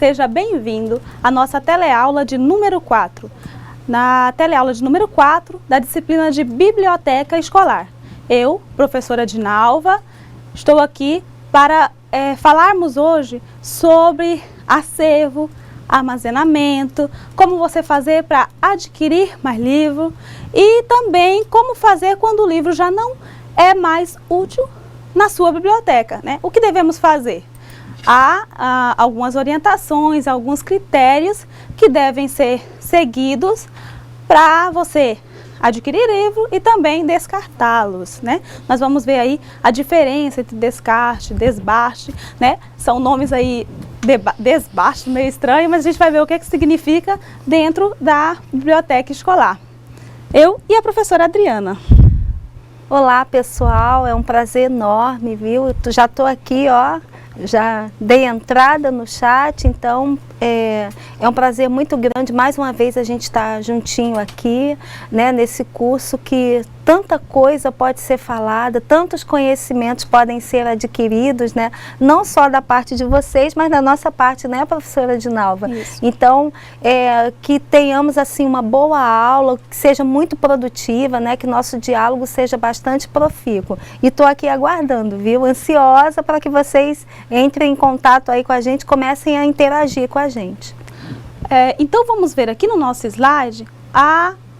seja bem-vindo à nossa teleaula de número 4. Na teleaula de número 4 da disciplina de Biblioteca Escolar. Eu, professora Dinalva, estou aqui para falarmos hoje sobre acervo, armazenamento, como você fazer para adquirir mais livro e também como fazer quando o livro já não é mais útil na sua biblioteca, né? O que devemos fazer? Há algumas orientações, alguns critérios que devem ser seguidos para você adquirir livro e também descartá-los, né? Nós vamos ver aí a diferença entre descarte, desbaste, né? São nomes aí, desbaste, meio estranho, mas a gente vai ver o que significa dentro da biblioteca escolar. Eu e a professora Adriana. Olá, pessoal, é um prazer enorme, viu? Já estou aqui, ó, já dei entrada no chat, então é um prazer muito grande, mais uma vez a gente está juntinho aqui, né, nesse curso que tanta coisa pode ser falada, tantos conhecimentos podem ser adquiridos, né, não só da parte de vocês, mas da nossa parte, né, professora Dinalva? Isso. Então, que tenhamos assim uma boa aula, que seja muito produtiva, né, que nosso diálogo seja bastante profícuo. E estou aqui aguardando, viu, ansiosa para que vocês entrem em contato aí com a gente, comecem a interagir com a gente. Então vamos ver aqui no nosso slide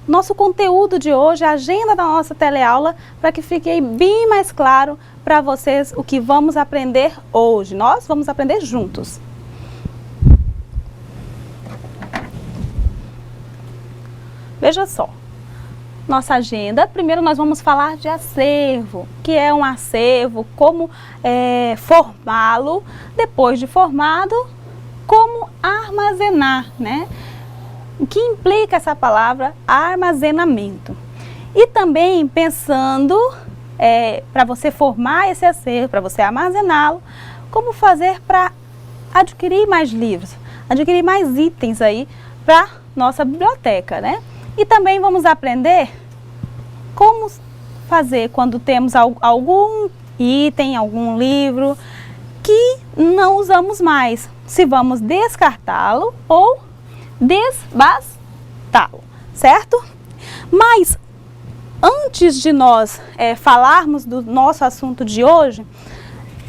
nosso conteúdo de hoje, a agenda da nossa teleaula, para que fique bem mais claro para vocês o que vamos aprender hoje. Nós vamos aprender juntos. Veja só, nossa agenda. Primeiro nós vamos falar de acervo, que é um acervo, como formá-lo, depois de formado, como armazenar, né? O que implica essa palavra armazenamento. E também pensando, para você formar esse acervo, para você armazená-lo, como fazer para adquirir mais livros, adquirir mais itens aí para nossa biblioteca, né? E também vamos aprender como fazer quando temos algum item, algum livro que não usamos mais, se vamos descartá-lo ou desbastá-lo, certo? Mas antes de nós falarmos do nosso assunto de hoje,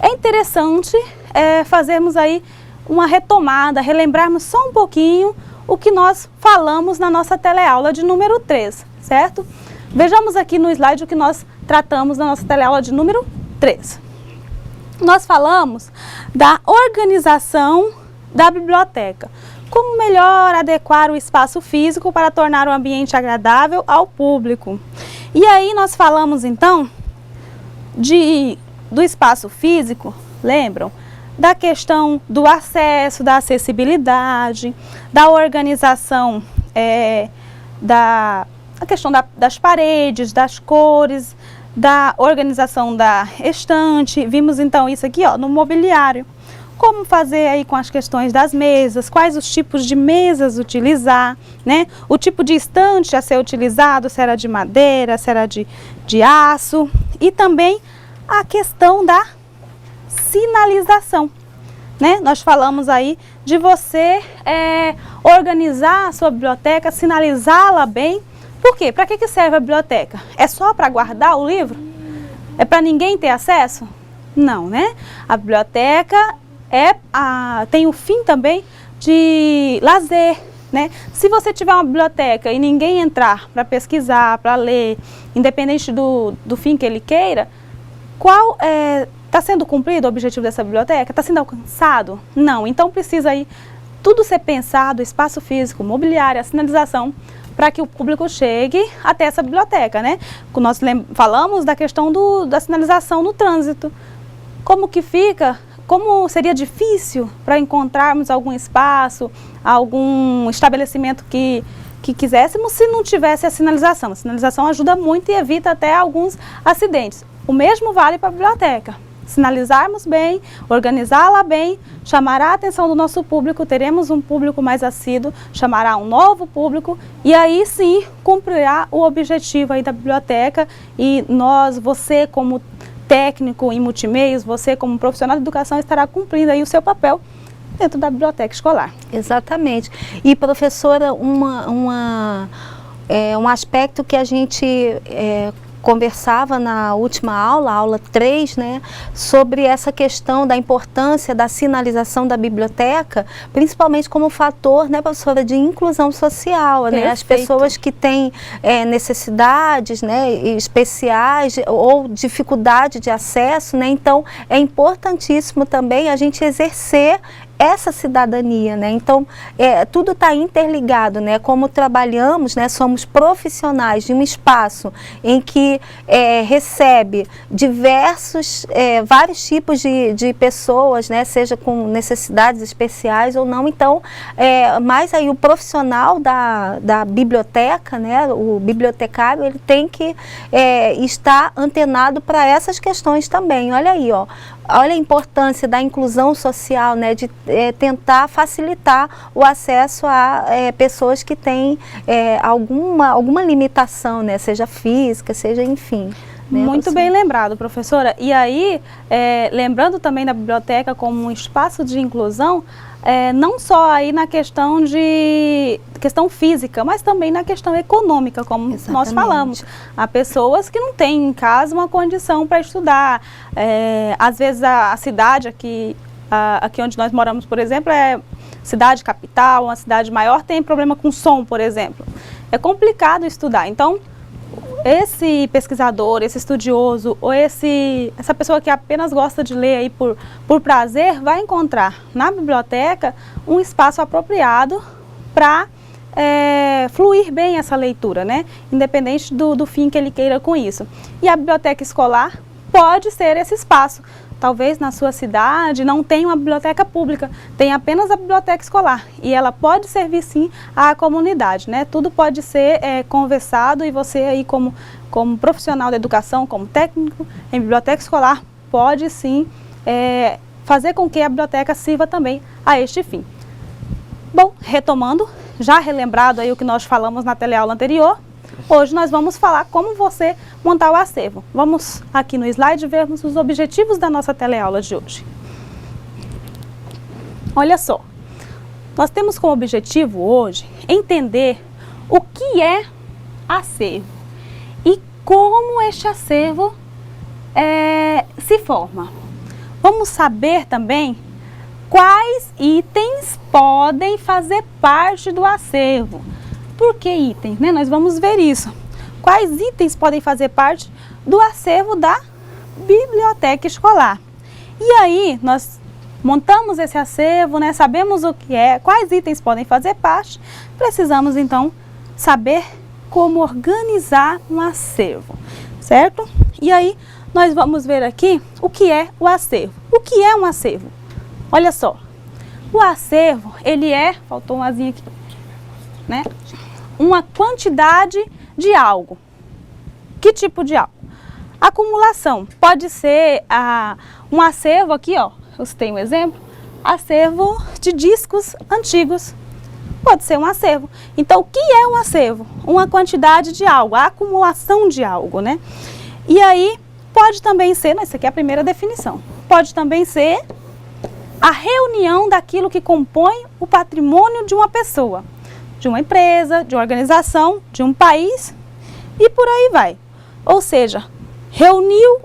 é interessante fazermos aí uma retomada, relembrarmos só um pouquinho o que nós falamos na nossa teleaula de número 3, certo? Vejamos aqui no slide o que nós tratamos na nossa teleaula de número 3. Nós falamos da organização da biblioteca. Como melhor adequar o espaço físico para tornar o ambiente agradável ao público. E aí nós falamos então do espaço físico, lembram? Da questão do acesso, da acessibilidade, da organização, a questão das paredes, das cores, da organização da estante. Vimos então isso aqui, ó, no mobiliário. Como fazer aí com as questões das mesas, quais os tipos de mesas utilizar, né? O tipo de estante a ser utilizado, se era de madeira, se era de aço. E também a questão da sinalização, né? Nós falamos aí de você organizar a sua biblioteca, sinalizá-la bem. Por quê? Para que serve a biblioteca? É só para guardar o livro? É para ninguém ter acesso? Não, né? A biblioteca tem o fim também de lazer, né? Se você tiver uma biblioteca e ninguém entrar para pesquisar, para ler, independente do fim que ele queira, qual está sendo cumprido o objetivo dessa biblioteca? Está sendo alcançado? Não. Então precisa aí tudo ser pensado, espaço físico, mobiliário, a sinalização, para que o público chegue até essa biblioteca, né? Nós falamos da questão da sinalização no trânsito. Como que fica? Como seria difícil para encontrarmos algum espaço, algum estabelecimento que quiséssemos se não tivesse a sinalização. A sinalização ajuda muito e evita até alguns acidentes. O mesmo vale para a biblioteca. Sinalizarmos bem, organizá-la bem, chamará a atenção do nosso público, teremos um público mais assíduo, chamará um novo público e aí sim cumprirá o objetivo aí da biblioteca e você como técnico em multimeios, você como profissional de educação estará cumprindo aí o seu papel dentro da biblioteca escolar. Exatamente. E, professora, um aspecto que a gente conversava na última aula, aula 3, né, sobre essa questão da importância da sinalização da biblioteca, principalmente como fator, né, professora, de inclusão social, né, as pessoas que têm necessidades, né, especiais ou dificuldade de acesso, né, então é importantíssimo também a gente exercer essa cidadania, né? Então, tudo está interligado, né? Como trabalhamos, né? Somos profissionais de um espaço em que recebe vários tipos de pessoas, né? Seja com necessidades especiais ou não. Então, mas aí o profissional da biblioteca, né? O bibliotecário, ele tem que estar antenado para essas questões também. Olha aí, ó. Olha a importância da inclusão social, né, de tentar facilitar o acesso a pessoas que têm alguma limitação, né, seja física, seja enfim. Né, muito bem lembrado, professora. E aí, lembrando também da biblioteca como um espaço de inclusão, não só aí na questão física, mas também na questão econômica, como Exatamente. Nós falamos. Há pessoas que não têm em casa uma condição para estudar. Às vezes a cidade aqui onde nós moramos, por exemplo, é cidade capital, uma cidade maior, tem problema com som, por exemplo. É complicado estudar. Então, esse pesquisador, esse estudioso, ou essa pessoa que apenas gosta de ler aí por prazer, vai encontrar na biblioteca um espaço apropriado para fluir bem essa leitura, né? Independente do fim que ele queira com isso. E a biblioteca escolar pode ser esse espaço. Talvez na sua cidade não tenha uma biblioteca pública, tem apenas a biblioteca escolar. E ela pode servir sim à comunidade, né? Tudo pode ser conversado e você aí como profissional da educação, como técnico em biblioteca escolar, pode sim fazer com que a biblioteca sirva também a este fim. Bom, retomando, já relembrado aí o que nós falamos na teleaula anterior, hoje nós vamos falar como você montar o acervo. Vamos aqui no slide vermos os objetivos da nossa teleaula de hoje. Olha só, nós temos como objetivo hoje entender o que é acervo e como este acervo se forma. Vamos saber também quais itens podem fazer parte do acervo. Por que itens, né? Nós vamos ver isso. Quais itens podem fazer parte do acervo da biblioteca escolar? E aí, nós montamos esse acervo, né? Sabemos o que é, quais itens podem fazer parte. Precisamos, então, saber como organizar um acervo, certo? E aí, nós vamos ver aqui o que é o acervo. O que é um acervo? Olha só, o acervo, ele faltou um azinho aqui, né? Uma quantidade de algo. Que tipo de algo? Acumulação. Pode ser um acervo aqui, ó. Eu citei um exemplo. Acervo de discos antigos. Pode ser um acervo. Então, o que é um acervo? Uma quantidade de algo, a acumulação de algo, né? E aí, pode também ser, essa aqui é a primeira definição. Pode também ser a reunião daquilo que compõe o patrimônio de uma pessoa, de uma empresa, de uma organização, de um país e por aí vai. Ou seja, reuniu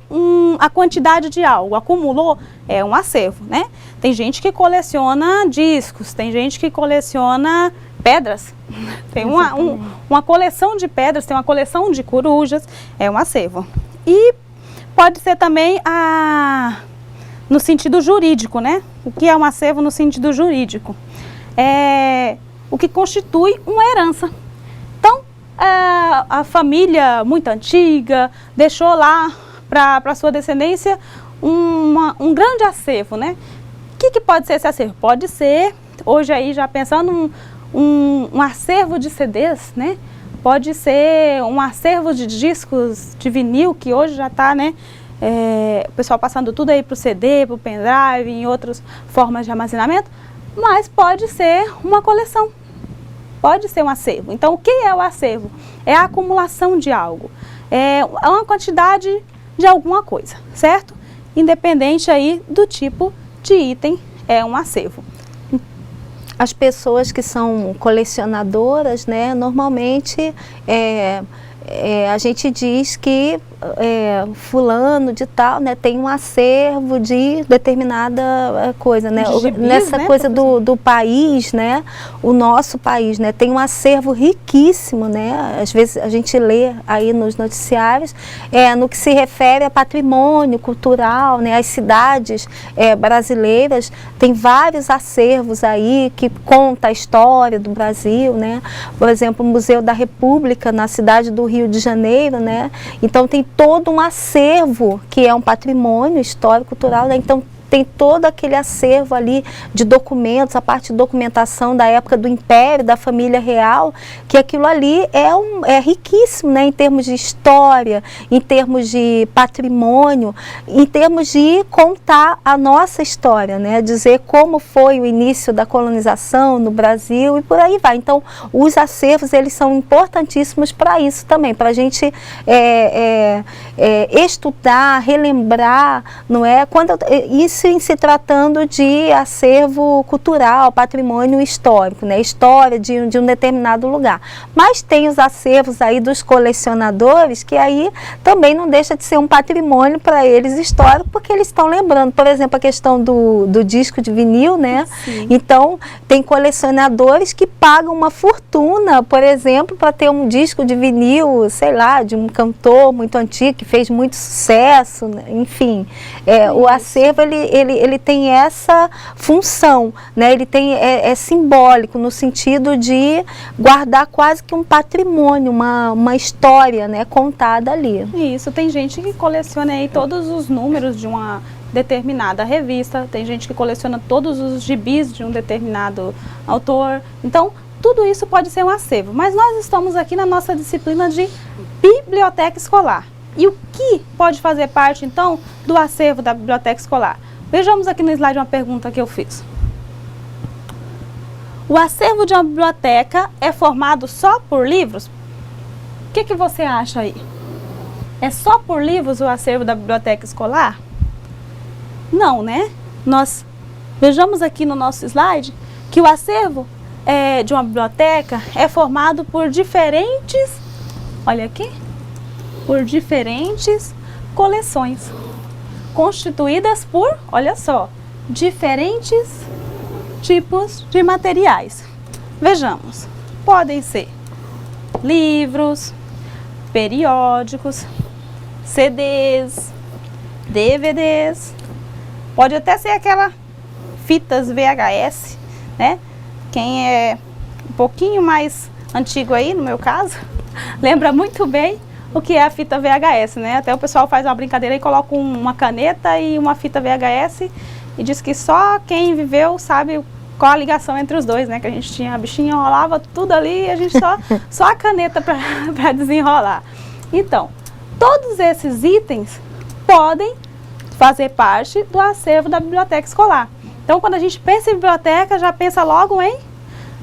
a quantidade de algo, acumulou, é um acervo, né? Tem gente que coleciona discos, tem gente que coleciona pedras, tem uma coleção de pedras, tem uma coleção de corujas, é um acervo. E pode ser também no sentido jurídico, né? O que é um acervo no sentido jurídico? O que constitui uma herança. Então, a família muito antiga deixou lá para sua descendência um grande acervo, né? O que pode ser esse acervo? Pode ser, hoje aí já pensando, um acervo de CDs, né? Pode ser um acervo de discos de vinil, que hoje já está, né? O pessoal passando tudo aí para o CD, para o pendrive, em outras formas de armazenamento, mas pode ser uma coleção, pode ser um acervo. Então, o que é o acervo? É a acumulação de algo, é uma quantidade de alguma coisa, certo? Independente aí do tipo de item, é um acervo. as pessoas que são colecionadoras, né, normalmente a gente diz que fulano de tal, né, tem um acervo de determinada coisa, né, De gibis, nessa né, coisa do país, né, o nosso país, né, tem um acervo riquíssimo, né, às vezes a gente lê aí nos noticiários, no que se refere a patrimônio cultural, né, as cidades brasileiras tem vários acervos aí que conta a história do Brasil, né, por exemplo, o Museu da República na cidade do Rio de Janeiro, né, então tem todo um acervo que é um patrimônio histórico, cultural, né? Então tem todo aquele acervo ali de documentos, a parte de documentação da época do Império, da família real, que aquilo ali é riquíssimo, né, em termos de história, em termos de patrimônio, em termos de contar a nossa história, né, dizer como foi o início da colonização no Brasil e por aí vai. Então, os acervos, eles são importantíssimos para isso também, para a gente estudar, relembrar, não é? Isso em se tratando de acervo cultural, patrimônio histórico, né? História de um determinado lugar. Mas tem os acervos aí dos colecionadores, que aí também não deixa de ser um patrimônio para eles histórico, porque eles estão lembrando, por exemplo, a questão do disco de vinil, né? Sim. Então, tem colecionadores que pagam uma fortuna, por exemplo, para ter um disco de vinil, sei lá, de um cantor muito antigo, que fez muito sucesso, né? Enfim, o acervo, ele tem essa função, né? Ele tem, é simbólico no sentido de guardar quase que um patrimônio, uma história, né, contada ali. Isso, tem gente que coleciona aí todos os números de uma determinada revista, tem gente que coleciona todos os gibis de um determinado autor. Então, tudo isso pode ser um acervo, mas nós estamos aqui na nossa disciplina de biblioteca escolar. E o que pode fazer parte, então, do acervo da biblioteca escolar? Vejamos aqui no slide uma pergunta que eu fiz. O acervo de uma biblioteca é formado só por livros? O que você acha aí? É só por livros o acervo da biblioteca escolar? Não, né? Nós vejamos aqui no nosso slide que o acervo de uma biblioteca é formado por diferentes, olha aqui, por diferentes coleções, constituídas por, olha só, diferentes tipos de materiais. Vejamos, podem ser livros, periódicos, CDs, DVDs, pode até ser aquela fitas VHS, né? Quem é um pouquinho mais antigo aí, no meu caso, lembra muito bem o que é a fita VHS, né? Até o pessoal faz uma brincadeira e coloca uma caneta e uma fita VHS e diz que só quem viveu sabe qual a ligação entre os dois, né? Que a gente tinha, a bichinha enrolava tudo ali e a gente só a caneta para desenrolar. Então, todos esses itens podem fazer parte do acervo da biblioteca escolar. Então, quando a gente pensa em biblioteca, já pensa logo em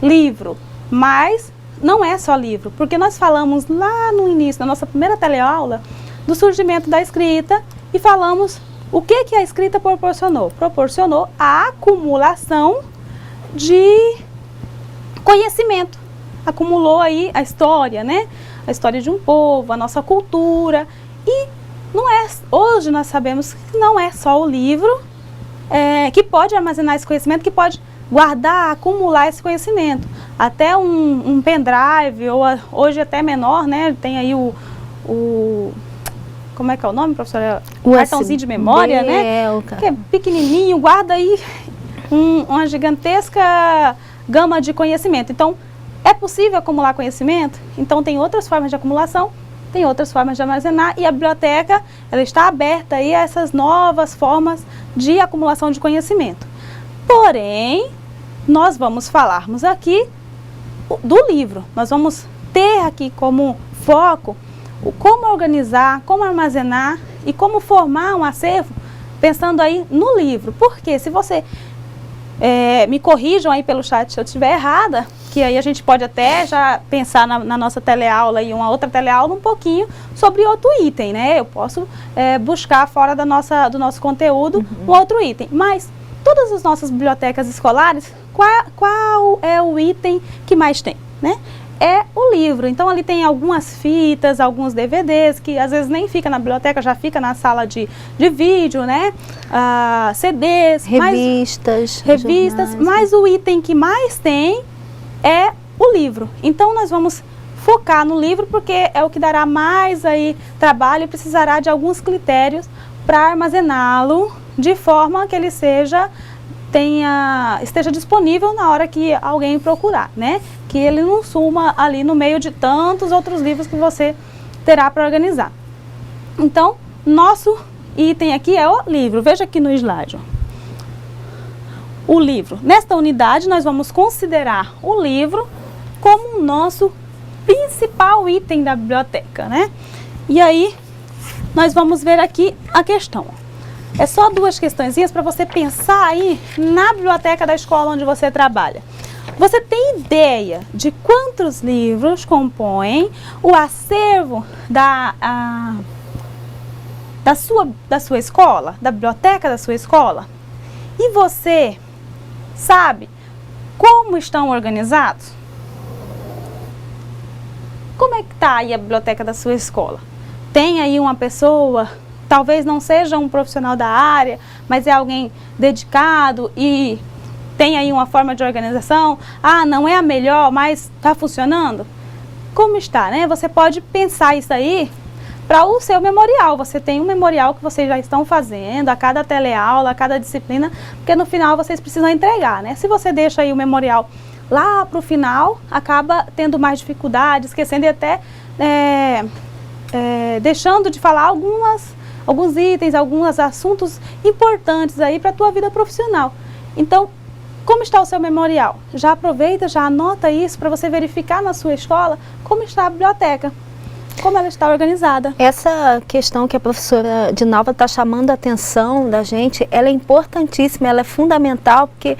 livro, mas não é só livro, porque nós falamos lá no início, na nossa primeira teleaula, do surgimento da escrita e falamos o que a escrita proporcionou. Proporcionou a acumulação de conhecimento. Acumulou aí a história, né? A história de um povo, a nossa cultura. E não é, hoje nós sabemos que não é só o livro que pode armazenar esse conhecimento, que pode guardar, acumular esse conhecimento. Até um pendrive, ou hoje até menor, né? Tem aí como é que é o nome, professora? O cartãozinho de memória, né? Que é pequenininho, guarda aí uma gigantesca gama de conhecimento. Então, é possível acumular conhecimento? Então, tem outras formas de acumulação, tem outras formas de armazenar, e a biblioteca, ela está aberta aí a essas novas formas de acumulação de conhecimento. Porém, nós vamos falarmos aqui do livro. Nós vamos ter aqui como foco o como organizar, como armazenar e como formar um acervo, pensando aí no livro. Porque se você me corrijam aí pelo chat se eu estiver errada, que aí a gente pode até já pensar na nossa teleaula e uma outra teleaula um pouquinho sobre outro item, né? Eu posso buscar fora do nosso conteúdo um outro item. Mas todas as nossas bibliotecas escolares qual é o item que mais tem, né? É o livro. Então ali tem algumas fitas, alguns DVDs, que às vezes nem fica na biblioteca, já fica na sala de vídeo, né? CDs, revistas, mas o item que mais tem é o livro. Então nós vamos focar no livro, porque é o que dará mais aí trabalho e precisará de alguns critérios para armazená-lo de forma que ele esteja disponível na hora que alguém procurar, né? Que ele não suma ali no meio de tantos outros livros que você terá para organizar. Então, nosso item aqui é o livro. Veja aqui no slide. O livro. Nesta unidade, nós vamos considerar o livro como o nosso principal item da biblioteca, né? E aí, nós vamos ver aqui a questão. É só duas questõezinhas para você pensar aí na biblioteca da escola onde você trabalha. Você tem ideia de quantos livros compõem o acervo da sua escola, da biblioteca da sua escola? E você sabe como estão organizados? Como é que está aí a biblioteca da sua escola? Tem aí uma pessoa, talvez não seja um profissional da área, mas é alguém dedicado e tem aí uma forma de organização? Não é a melhor, mas está funcionando? Como está, né? Você pode pensar isso aí para o seu memorial. Você tem um memorial que vocês já estão fazendo a cada teleaula, a cada disciplina, porque no final vocês precisam entregar, né? Se você deixa aí o memorial lá para o final, acaba tendo mais dificuldade, esquecendo e até deixando de falar alguns itens, alguns assuntos importantes aí para a tua vida profissional. Então, como está o seu memorial? Já aproveita, já anota isso para você verificar na sua escola como está a biblioteca, como ela está organizada. Essa questão que a professora Dinalva está chamando a atenção da gente, ela é importantíssima, ela é fundamental, porque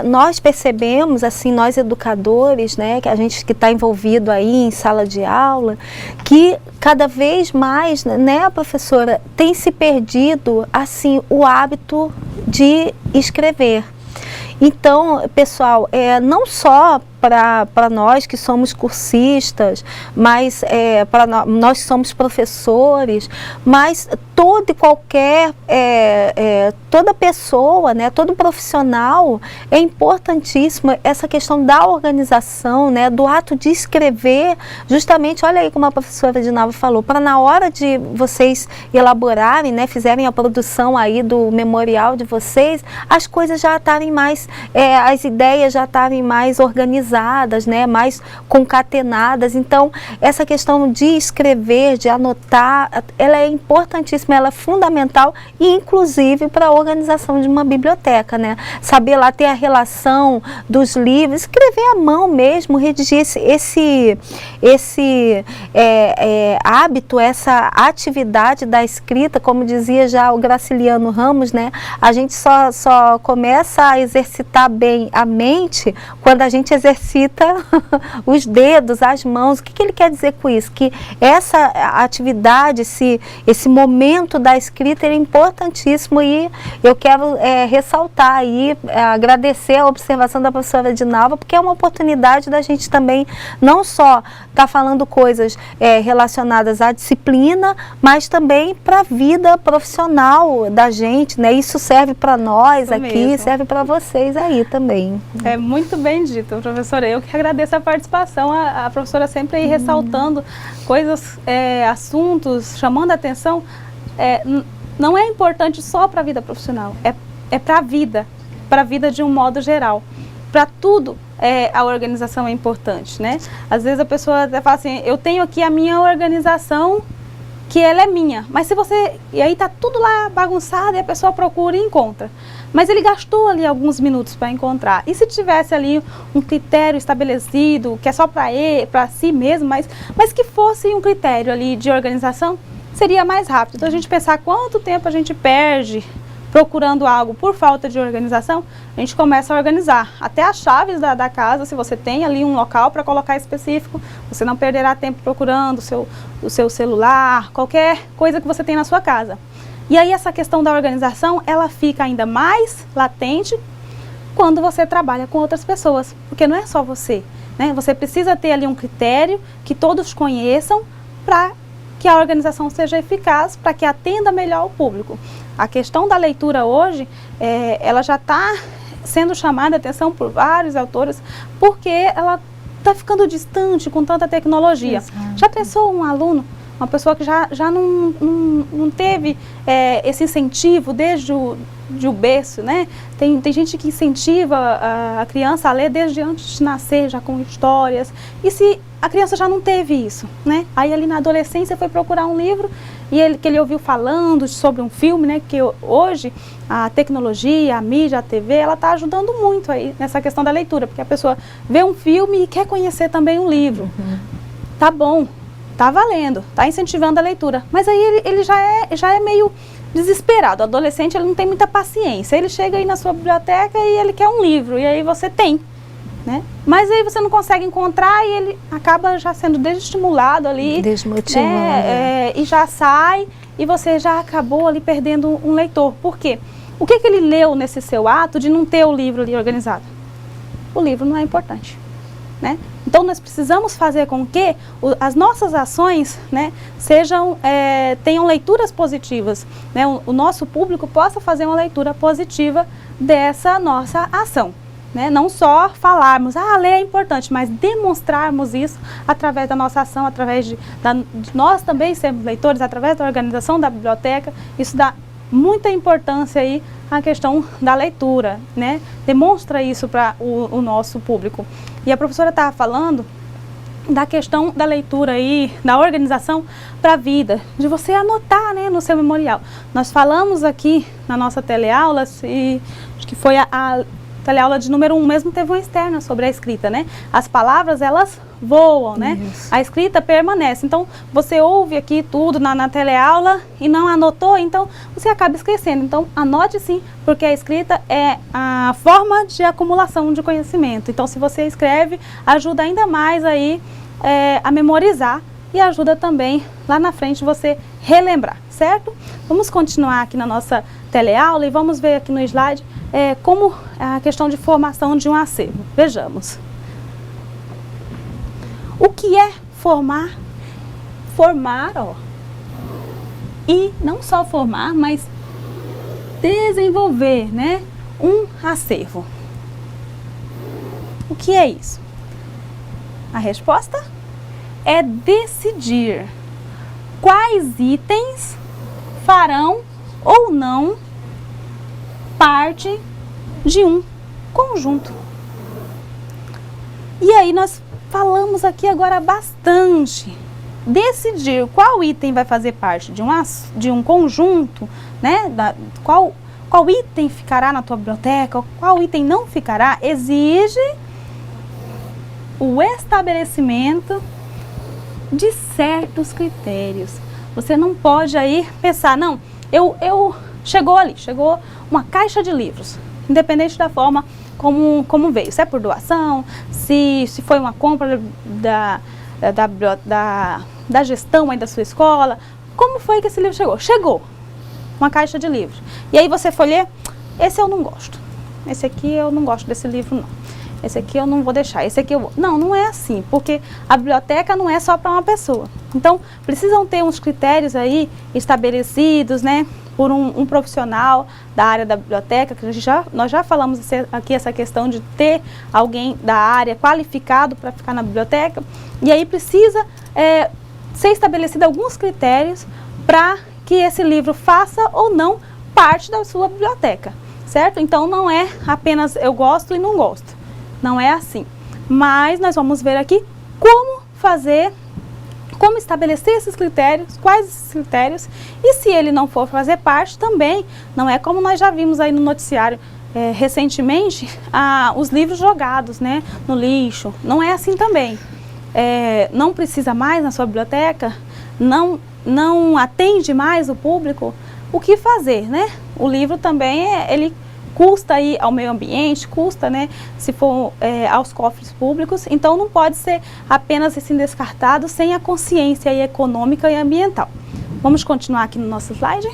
nós percebemos, assim, nós educadores, né, que a gente que está envolvido aí em sala de aula, que cada vez mais, né, a professora, tem se perdido, assim, o hábito de escrever. Então, pessoal, não só para nós que somos cursistas, mas para nós que somos professores, mas todo e qualquer, toda pessoa, né, todo profissional, é importantíssimo essa questão da organização, né, do ato de escrever, justamente, olha aí como a professora Dinalva falou, para na hora de vocês elaborarem, né, fizerem a produção aí do memorial de vocês, as coisas já estarem mais, as ideias já estarem mais organizadas, né, mais concatenadas. Então, essa questão de escrever, de anotar, ela é importantíssima, ela é fundamental, e inclusive para a organização de uma biblioteca, né? Saber lá ter a relação dos livros, escrever à mão mesmo, redigir esse hábito, essa atividade da escrita, como dizia já o Graciliano Ramos, né? A gente só começa a exercitar bem a mente quando a gente exercita os dedos, as mãos. O que ele quer dizer com isso? Que essa atividade, esse momento da escrita é importantíssimo, e eu quero ressaltar aí, agradecer a observação da professora Dinalva, porque é uma oportunidade da gente também não só estar falando coisas relacionadas à disciplina, mas também para a vida profissional da gente, né? Isso serve para nós isso aqui, mesmo. Serve para vocês aí também. É muito bem dito, professora. Eu que agradeço a participação, a professora sempre aí ressaltando coisas, assuntos, chamando a atenção. Não é importante só para a vida profissional, é para a vida de um modo geral. Para tudo a organização é importante, né? Às vezes a pessoa até fala assim, eu tenho aqui a minha organização, que ela é minha, mas se você... E aí tá tudo lá bagunçado e a pessoa procura e encontra. Mas ele gastou ali alguns minutos para encontrar. E se tivesse ali um critério estabelecido, que é só para si mesmo, mas que fosse um critério ali de organização, seria mais rápido. Então a gente pensar quanto tempo a gente perde procurando algo por falta de organização, a gente começa a organizar. Até as chaves da casa, se você tem ali um local para colocar específico, você não perderá tempo procurando o seu celular, qualquer coisa que você tem na sua casa. E aí essa questão da organização, ela fica ainda mais latente quando você trabalha com outras pessoas, porque não é só você, né? Você precisa ter ali um critério que todos conheçam para que a organização seja eficaz, para que atenda melhor o público. A questão da leitura hoje, ela já está sendo chamada a atenção por vários autores, porque ela está ficando distante com tanta tecnologia. Exato. Já pensou um aluno, uma pessoa que já não teve esse incentivo desde o berço, né? Tem gente que incentiva a criança a ler desde antes de nascer, já com histórias. E se a criança já não teve isso, né? Aí ali na adolescência foi procurar um livro e que ele ouviu falando sobre um filme, né? Que hoje a tecnologia, a mídia, a TV, ela está ajudando muito aí nessa questão da leitura, porque a pessoa vê um filme e quer conhecer também um livro. Tá bom, tá valendo, tá incentivando a leitura, mas aí ele já é meio desesperado. O adolescente, ele não tem muita paciência, ele chega aí na sua biblioteca e ele quer um livro, e aí você tem, né? Mas aí você não consegue encontrar e ele acaba já sendo desestimulado ali, desmotivado, né? E já sai e você já acabou ali perdendo um leitor. Por quê? O que ele leu nesse seu ato de não ter o livro ali organizado? O livro não é importante, né? Então nós precisamos fazer com que as nossas ações, né, tenham leituras positivas, né? O nosso público possa fazer uma leitura positiva dessa nossa ação, né? Não só falarmos, ler é importante, mas demonstrarmos isso através da nossa ação, através de nós também sermos leitores, através da organização da biblioteca. Isso dá muita importância aí à questão da leitura, né? Demonstra isso para o nosso público. E a professora estava falando da questão da leitura aí, da organização para a vida, de você anotar, né, no seu memorial. Nós falamos aqui na nossa teleaula, e acho que foi a teleaula de número 1 mesmo, teve uma externa sobre a escrita, né? As palavras, elas voam, né? Isso. A escrita permanece. Então, você ouve aqui tudo na teleaula e não anotou, então você acaba esquecendo. Então, anote sim, porque a escrita é a forma de acumulação de conhecimento. Então, se você escreve, ajuda ainda mais aí a memorizar e ajuda também lá na frente você relembrar, certo? Vamos continuar aqui na nossa teleaula e vamos ver aqui no slide como a questão de formação de um acervo. Vejamos. O que é formar? Formar, e não só formar, mas desenvolver, né, um acervo. O que é isso? A resposta é decidir quais itens farão ou não parte de um conjunto. E aí nós falamos aqui agora bastante. Decidir qual item vai fazer parte de um conjunto, né? Qual item ficará na tua biblioteca, qual item não ficará, exige o estabelecimento de certos critérios. Você não pode aí pensar, não, chegou uma caixa de livros, independente da forma como veio, se é por doação, se foi uma compra da gestão aí da sua escola, como foi que esse livro chegou? Chegou uma caixa de livros, e aí você foi ler, esse eu não gosto, esse aqui eu não gosto desse livro não, esse aqui eu não vou deixar, esse aqui eu vou. Não é assim, porque a biblioteca não é só para uma pessoa. Então, precisam ter uns critérios aí estabelecidos, né, por um profissional da área da biblioteca, que nós já falamos aqui essa questão de ter alguém da área qualificado para ficar na biblioteca, e aí precisa ser estabelecido alguns critérios para que esse livro faça ou não parte da sua biblioteca, certo? Então, não é apenas eu gosto e não gosto. Não é assim, mas nós vamos ver aqui como estabelecer esses critérios, quais esses critérios, e se ele não for fazer parte também, não é como nós já vimos aí no noticiário recentemente, os livros jogados, né, no lixo, não é assim também. Não precisa mais na sua biblioteca, não atende mais o público, o que fazer, né? O livro também, ele custa aí ao meio ambiente, custa, né, se for aos cofres públicos, então não pode ser apenas assim descartado sem a consciência aí econômica e ambiental. Vamos continuar aqui no nosso slide.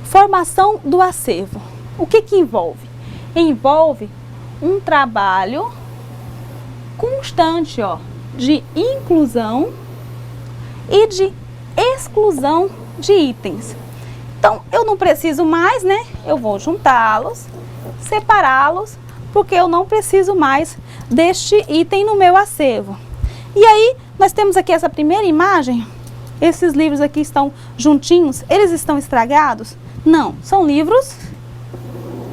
Formação do acervo. o que que envolve? Envolve um trabalho constante, ó, de inclusão e de exclusão de itens. Então, eu não preciso mais, né? Eu vou juntá-los, separá-los, porque eu não preciso mais deste item no meu acervo. E aí, nós temos aqui essa primeira imagem. Esses livros aqui estão juntinhos. Eles estão estragados? Não, são livros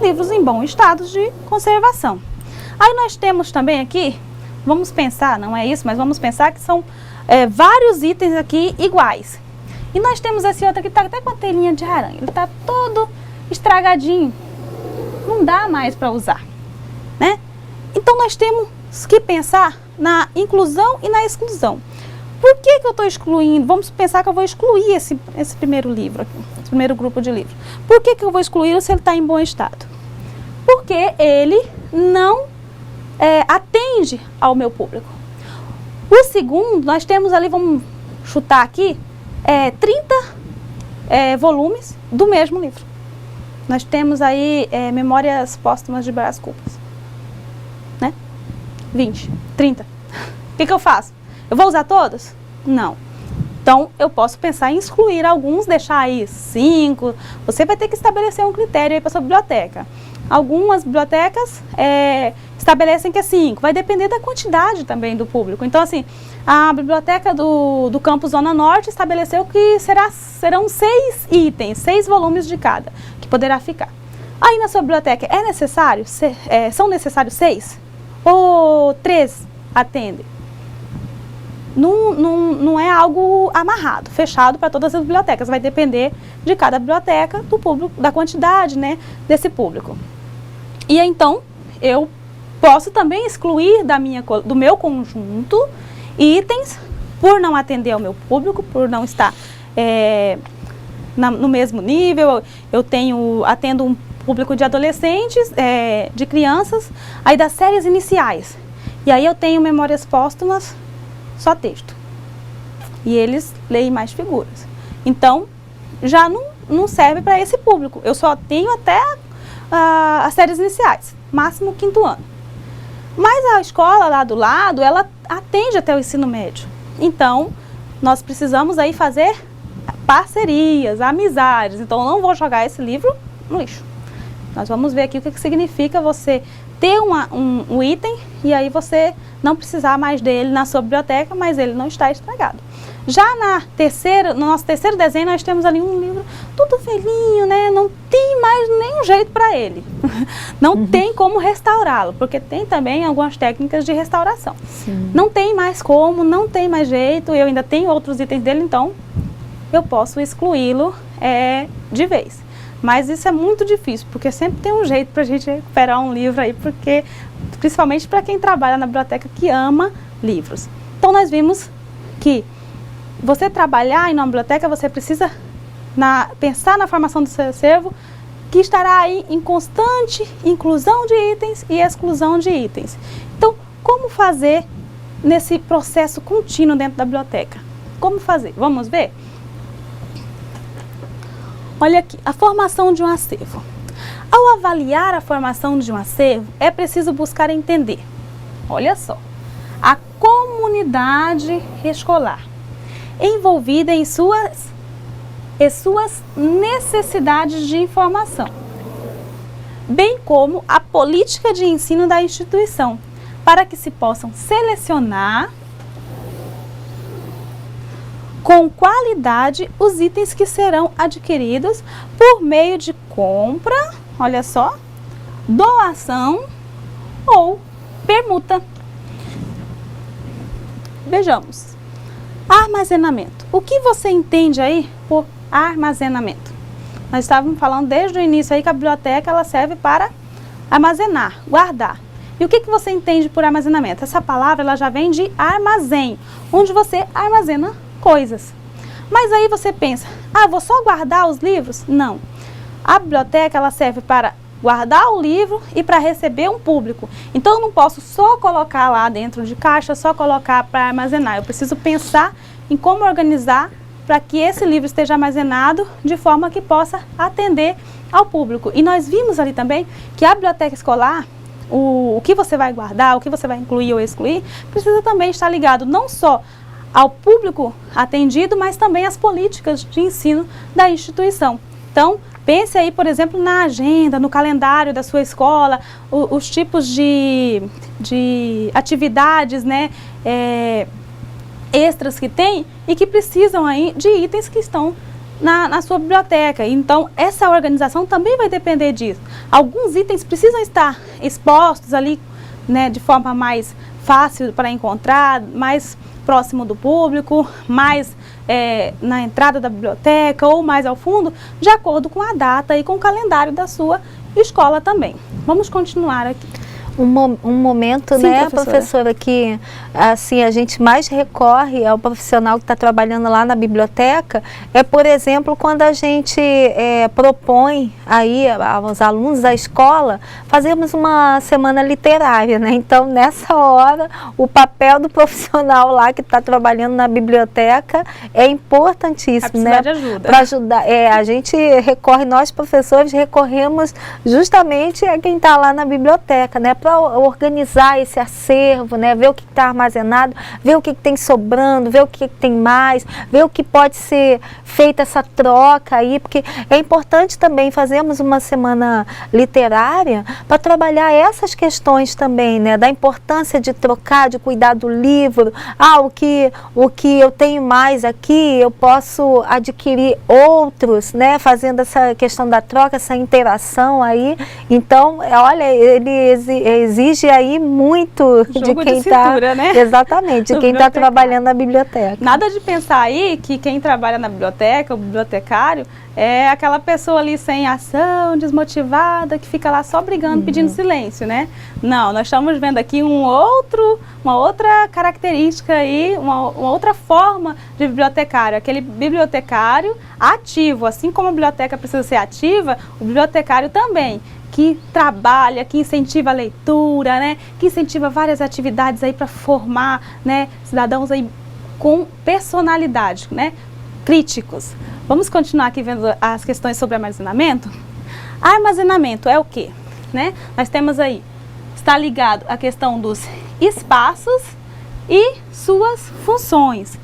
em bom estado de conservação. Aí nós temos também aqui, vamos pensar, não é isso, mas vamos pensar que são vários itens aqui iguais. E nós temos esse outro aqui, está até com a telinha de aranha. Ele está todo estragadinho. Não dá mais para usar, né? Então nós temos que pensar na inclusão e na exclusão. Por que que eu estou excluindo? Vamos pensar que eu vou excluir esse primeiro livro aqui, esse primeiro grupo de livros. Por que que eu vou excluí-lo se ele está em bom estado? Porque ele não atende ao meu público. O segundo, nós temos ali, vamos chutar aqui, 30 volumes do mesmo livro. Nós temos aí Memórias Póstumas de Brás Cubas, né? 20, 30. O que eu faço? Eu vou usar todos? Não. Então, eu posso pensar em excluir alguns, deixar aí 5. Você vai ter que estabelecer um critério aí para sua biblioteca. Algumas bibliotecas estabelecem que é 5. Vai depender da quantidade também do público. Então, assim, a biblioteca do campus Zona Norte estabeleceu que serão 6 itens, 6 volumes de cada, que poderá ficar. Aí na sua biblioteca são necessários 6? Ou 3 atendem? Não é algo amarrado, fechado para todas as bibliotecas. Vai depender de cada biblioteca, do público, da quantidade, né, desse público. E então, eu posso também excluir do meu conjunto itens por não atender ao meu público, por não estar no mesmo nível. Eu atendo um público de adolescentes, de crianças, aí das séries iniciais. E aí eu tenho Memórias Póstumas, só texto. E eles leem mais figuras. Então, já não serve para esse público. Eu só tenho até as séries iniciais, máximo 5º ano. Mas a escola lá do lado, ela atende até o ensino médio. Então, nós precisamos aí fazer parcerias, amizades. Então, eu não vou jogar esse livro no lixo. Nós vamos ver aqui o que significa você ter um item e aí você não precisar mais dele na sua biblioteca, mas ele não está estragado. Já no nosso terceiro desenho, nós temos ali um livro todo velhinho, né? Não tem mais nenhum jeito para ele. Não tem como restaurá-lo, porque tem também algumas técnicas de restauração. Sim. Não tem mais como, não tem mais jeito, eu ainda tenho outros itens dele, então eu posso excluí-lo de vez. Mas isso é muito difícil, porque sempre tem um jeito para a gente recuperar um livro aí, porque, principalmente para quem trabalha na biblioteca que ama livros. Então nós vimos que você trabalhar em uma biblioteca, você precisa pensar na formação do seu acervo, que estará aí em constante inclusão de itens e exclusão de itens. Então, como fazer nesse processo contínuo dentro da biblioteca? Como fazer? Vamos ver? Olha aqui, a formação de um acervo. Ao avaliar a formação de um acervo, é preciso buscar entender, olha só, a comunidade escolar envolvida em suas necessidades de informação, bem como a política de ensino da instituição, para que se possam selecionar com qualidade os itens que serão adquiridos por meio de compra, olha só, doação ou permuta. Vejamos. Armazenamento. O que você entende aí por armazenamento? Nós estávamos falando desde o início aí que a biblioteca ela serve para armazenar, guardar. E o que você entende por armazenamento? Essa palavra ela já vem de armazém, onde você armazena coisas. Mas aí você pensa, vou só guardar os livros? Não. A biblioteca ela serve para guardar o livro e para receber um público. Então eu não posso só colocar lá dentro de caixa, só colocar para armazenar. Eu preciso pensar em como organizar para que esse livro esteja armazenado de forma que possa atender ao público. E nós vimos ali também que a biblioteca escolar, o que você vai guardar, o que você vai incluir ou excluir, precisa também estar ligado não só ao público atendido, mas também às políticas de ensino da instituição. Então, pense aí, por exemplo, na agenda, no calendário da sua escola, os tipos de atividades, né, extras que tem e que precisam aí de itens que estão na sua biblioteca. Então, essa organização também vai depender disso. Alguns itens precisam estar expostos ali, né, de forma mais fácil para encontrar, mais próximo do público, mais na entrada da biblioteca ou mais ao fundo, de acordo com a data e com o calendário da sua escola também. Vamos continuar aqui. Um momento, Sim, né, professora, que assim, a gente mais recorre ao profissional que está trabalhando lá na biblioteca, por exemplo, quando a gente propõe aí aos alunos da escola fazermos uma semana literária, né? Então, nessa hora, o papel do profissional lá que está trabalhando na biblioteca é importantíssimo, né? De ajuda. Para ajudar, a gente recorre, nós professores recorremos justamente a quem está lá na biblioteca, né? Para organizar esse acervo, né? Ver o que está armazenado, ver o que tem sobrando, ver o que tem mais, ver o que pode ser feita essa troca aí, porque é importante também fazermos uma semana literária para trabalhar essas questões também, né? Da importância de trocar, de cuidar do livro. O que eu tenho mais aqui, eu posso adquirir outros, né? Fazendo essa questão da troca, essa interação aí. Então, olha, ele exige aí muito de quem está, né? Exatamente, de quem está trabalhando na biblioteca. Nada de pensar aí que quem trabalha na biblioteca, o bibliotecário, é aquela pessoa ali sem ação, desmotivada, que fica lá só brigando, pedindo silêncio, né? Não, nós estamos vendo aqui uma outra característica aí, uma outra forma de bibliotecário, aquele bibliotecário ativo, assim como a biblioteca precisa ser ativa, o bibliotecário também, que trabalha, que incentiva a leitura, né? Que incentiva várias atividades aí para formar, né, cidadãos aí com personalidade, né? Críticos. Vamos continuar aqui vendo as questões sobre armazenamento? Armazenamento é o quê? Né? Nós temos aí, está ligado à questão dos espaços e suas funções.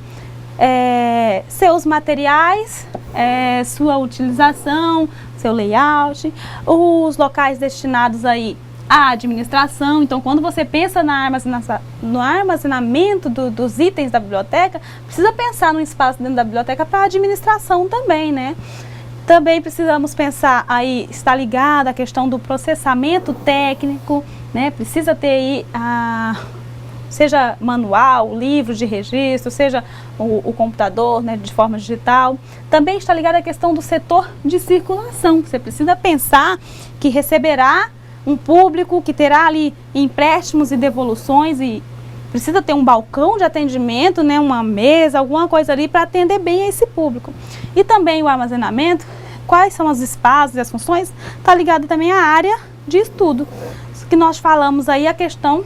Seus materiais, sua utilização, seu layout, os locais destinados aí à administração. Então, quando você pensa no armazenamento dos itens da biblioteca, precisa pensar no espaço dentro da biblioteca para administração também, né? Também precisamos pensar aí, está ligado à questão do processamento técnico, né? Precisa ter aí seja manual, livro de registro, seja o computador, né, de forma digital. Também está ligado à questão do setor de circulação. Você precisa pensar que receberá um público, que terá ali empréstimos e devoluções e precisa ter um balcão de atendimento, né, uma mesa, alguma coisa ali para atender bem a esse público. E também o armazenamento, quais são os espaços e as funções, está ligado também à área de estudo. Que nós falamos aí a questão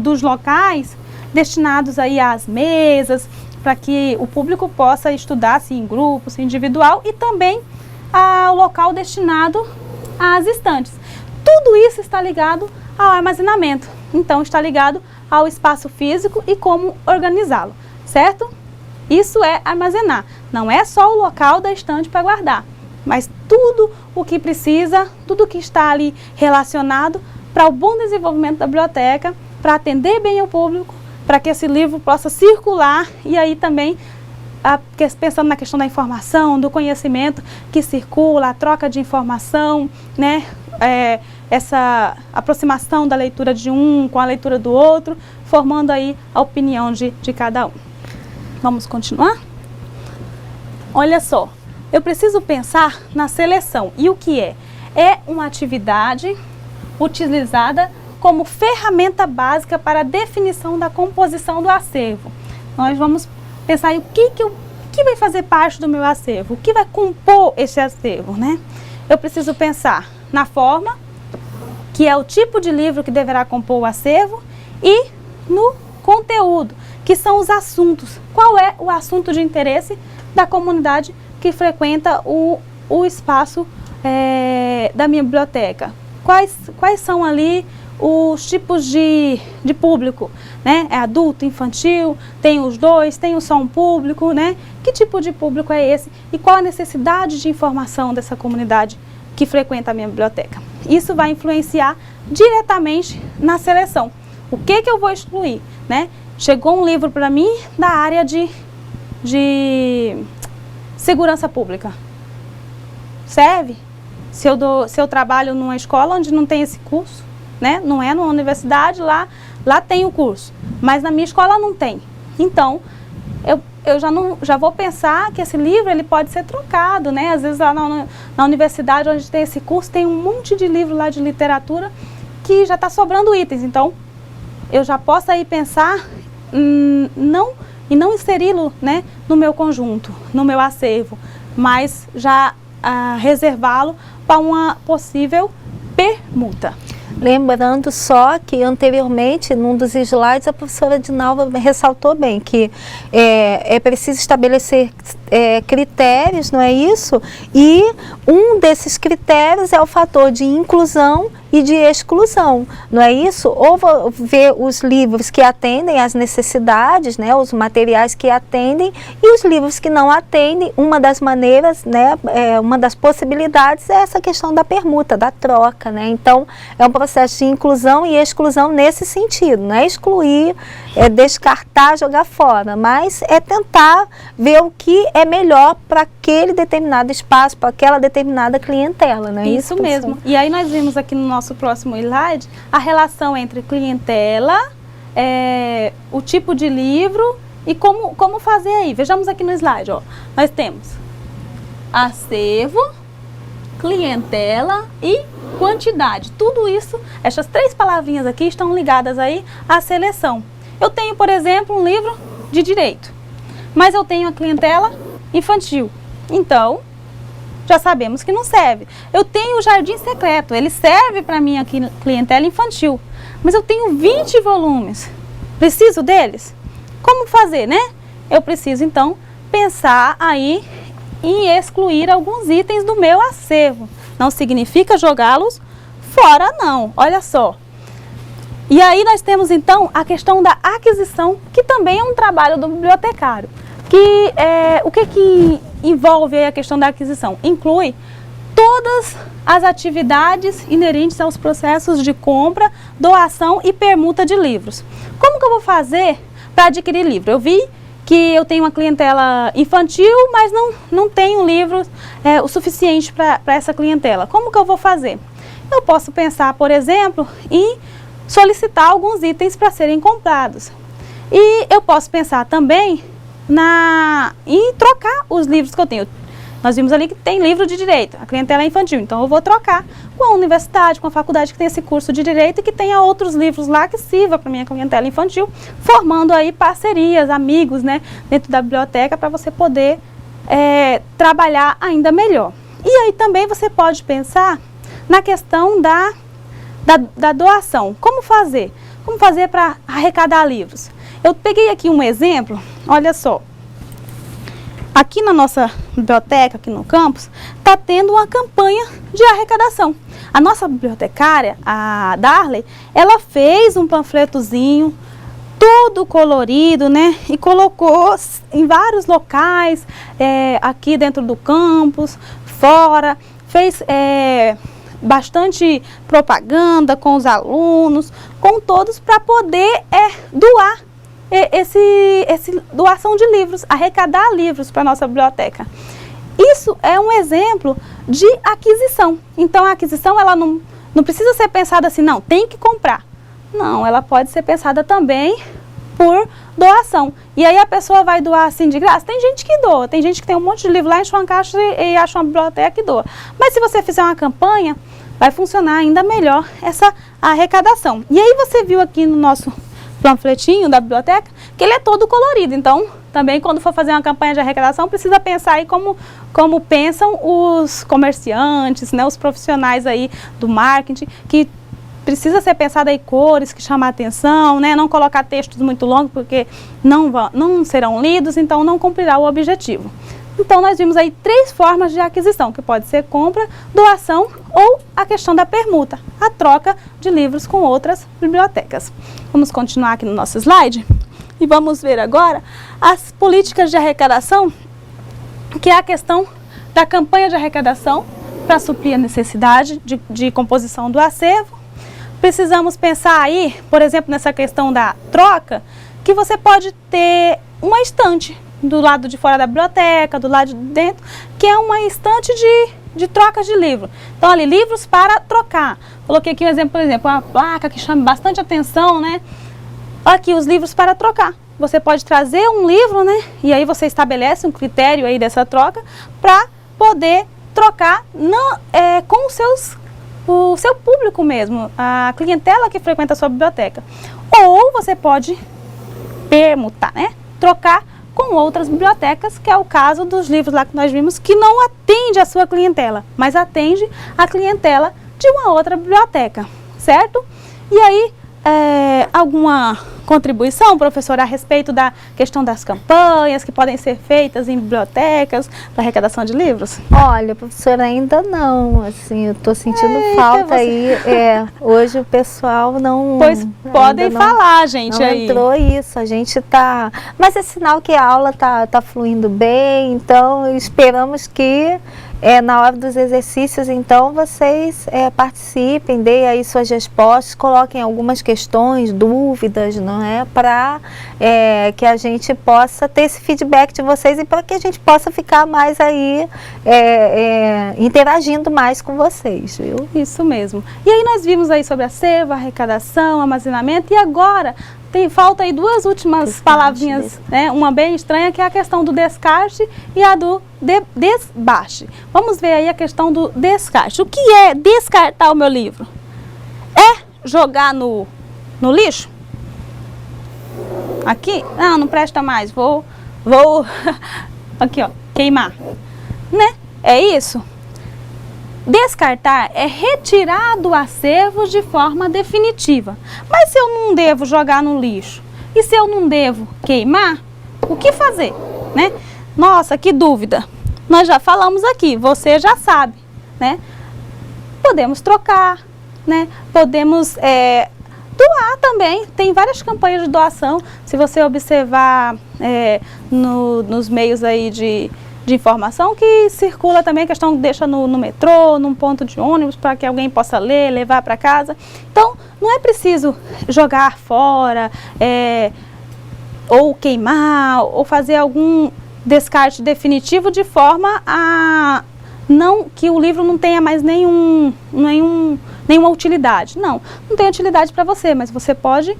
dos locais destinados aí às mesas, para que o público possa estudar se em grupo, se individual, e também ao local destinado às estantes. Tudo isso está ligado ao armazenamento, então está ligado ao espaço físico e como organizá-lo, certo? Isso é armazenar, não é só o local da estante para guardar, mas tudo o que precisa, tudo que está ali relacionado para o bom desenvolvimento da biblioteca, para atender bem o público, para que esse livro possa circular e aí também, pensando na questão da informação, do conhecimento que circula, a troca de informação, né? Essa aproximação da leitura de um com a leitura do outro, formando aí a opinião de cada um. Vamos continuar? Olha só, eu preciso pensar na seleção. E o que é? É uma atividade utilizada como ferramenta básica para a definição da composição do acervo. Nós vamos pensar em o que vai fazer parte do meu acervo, o que vai compor esse acervo, né? Eu preciso pensar na forma, que é o tipo de livro que deverá compor o acervo, e no conteúdo, que são os assuntos. Qual é o assunto de interesse da comunidade que frequenta o espaço da minha biblioteca? Quais são ali os tipos de público, né? É adulto, infantil, tem os dois, tem só um público, né? Que tipo de público é esse? E qual a necessidade de informação dessa comunidade que frequenta a minha biblioteca? Isso vai influenciar diretamente na seleção. O que eu vou excluir, né? Chegou um livro para mim da área de segurança pública. Serve? Se eu trabalho numa escola onde não tem esse curso, né? Não é numa universidade, lá tem o curso, mas na minha escola não tem. Então, eu já vou pensar que esse livro ele pode ser trocado, né? Às vezes lá na universidade onde tem esse curso, tem um monte de livro lá de literatura que já está sobrando itens. Então, eu já posso aí pensar não inseri-lo, né, no meu conjunto, no meu acervo, mas já reservá-lo para uma possível permuta. Lembrando só que anteriormente, num dos slides, a professora Dinalva ressaltou bem que é preciso estabelecer critérios, não é isso? E um desses critérios é o fator de inclusão e de exclusão, não é isso? Ou ver os livros que atendem às necessidades, né, os materiais que atendem, e os livros que não atendem. Uma das maneiras, né, uma das possibilidades é essa questão da permuta, da troca, né? Então, é um processo de inclusão e exclusão nesse sentido, não é excluir, descartar, jogar fora, mas é tentar ver o que é melhor para aquele determinado espaço, para aquela determinada clientela, não é isso? Isso mesmo. E aí nós vimos aqui no nosso próximo slide a relação entre clientela, o tipo de livro e como fazer aí. Vejamos aqui no slide, ó. Nós temos acervo, clientela e quantidade. Tudo isso, essas três palavrinhas aqui estão ligadas aí à seleção. Eu tenho, por exemplo, um livro de direito, mas eu tenho a clientela infantil. Então, já sabemos que não serve. Eu tenho o Jardim Secreto, ele serve para minha clientela infantil, mas eu tenho 20 volumes. Preciso deles? Como fazer, né? Eu preciso, então, pensar aí em excluir alguns itens do meu acervo. Não significa jogá-los fora, não. Olha só. E aí nós temos, então, a questão da aquisição, que também é um trabalho do bibliotecário. O que envolve aí a questão da aquisição? Inclui todas as atividades inerentes aos processos de compra, doação e permuta de livros. Como que eu vou fazer para adquirir livro? Eu vi que eu tenho uma clientela infantil, mas não tenho livros o suficiente para essa clientela. Como que eu vou fazer? Eu posso pensar, por exemplo, em solicitar alguns itens para serem comprados. E eu posso pensar também em trocar os livros que eu tenho. Nós vimos ali que tem livro de direito, a clientela é infantil, então eu vou trocar com a universidade, com a faculdade que tem esse curso de direito e que tenha outros livros lá que sirva para minha clientela infantil, formando aí parcerias, amigos, né, dentro da biblioteca para você poder trabalhar ainda melhor. E aí também você pode pensar na questão da doação. Como fazer? Como fazer para arrecadar livros? Eu peguei aqui um exemplo, olha só. Aqui na nossa biblioteca, aqui no campus, está tendo uma campanha de arrecadação. A nossa bibliotecária, a Darley, ela fez um panfletozinho, todo colorido, né? E colocou em vários locais, aqui dentro do campus, fora, fez bastante propaganda com os alunos, com todos, para poder doar doação de livros, arrecadar livros para a nossa biblioteca. Isso é um exemplo de aquisição. Então, a aquisição ela não precisa ser pensada assim, não, tem que comprar. Não, ela pode ser pensada também por doação. E aí a pessoa vai doar assim de graça? Tem gente que doa, tem gente que tem um monte de livro lá, enche uma caixa e acha uma biblioteca e doa. Mas se você fizer uma campanha, vai funcionar ainda melhor essa arrecadação. E aí você viu aqui no nosso panfletinho da biblioteca, que ele é todo colorido. Então, também quando for fazer uma campanha de arrecadação, precisa pensar aí como pensam os comerciantes, né, os profissionais aí do marketing, que precisa ser pensado aí cores que chamam a atenção, né, não colocar textos muito longos, porque não serão lidos, então não cumprirá o objetivo. Então, nós vimos aí 3 formas de aquisição, que pode ser compra, doação ou a questão da permuta, a troca de livros com outras bibliotecas. Vamos continuar aqui no nosso slide e vamos ver agora as políticas de arrecadação, que é a questão da campanha de arrecadação para suprir a necessidade de composição do acervo. Precisamos pensar aí, por exemplo, nessa questão da troca, que você pode ter uma estante do lado de fora da biblioteca, do lado de dentro, que é uma estante de trocas de livro. Então, ali, livros para trocar. Coloquei aqui um exemplo, por exemplo, uma placa que chama bastante atenção, né? Aqui, os livros para trocar. Você pode trazer um livro, né? E aí você estabelece um critério aí dessa troca para poder trocar com o seu público mesmo, a clientela que frequenta a sua biblioteca. Ou você pode permutar, né? Trocar com outras bibliotecas, que é o caso dos livros lá que nós vimos, que não atende a sua clientela, mas atende a clientela de uma outra biblioteca, certo? E aí, alguma contribuição, professora, a respeito da questão das campanhas que podem ser feitas em bibliotecas para arrecadação de livros? Olha, professora, ainda não, assim, eu estou sentindo falta aí, hoje o pessoal não... Pois podem falar, gente, não aí. Entrou isso, a gente tá... Mas é sinal que a aula tá fluindo bem, então esperamos que na hora dos exercícios, então, vocês participem, deem aí suas respostas, coloquem algumas questões, dúvidas, não é? Para que a gente possa ter esse feedback de vocês e para que a gente possa ficar mais aí, interagindo mais com vocês, viu? Isso mesmo. E aí nós vimos aí sobre acervo, arrecadação, armazenamento, e agora falta aí 2 últimas palavrinhas, né? Uma bem estranha, que é a questão do descarte e a do desbaste. Vamos ver aí a questão do descarte. O que é descartar o meu livro? É jogar no lixo? Aqui? Não presta mais, vou aqui, ó, queimar, né? É isso? Descartar é retirar do acervo de forma definitiva. Mas se eu não devo jogar no lixo e se eu não devo queimar, o que fazer, né? Nossa, que dúvida. Nós já falamos aqui, você já sabe, né? Podemos trocar, né? Podemos doar também. Tem várias campanhas de doação. Se você observar nos meios aí de informação, que circula também, a questão deixa no metrô, num ponto de ônibus, para que alguém possa ler, levar para casa. Então, não é preciso jogar fora, ou queimar, ou fazer algum descarte definitivo de forma a que o livro não tenha mais nenhuma utilidade. Não tem utilidade para você, mas você pode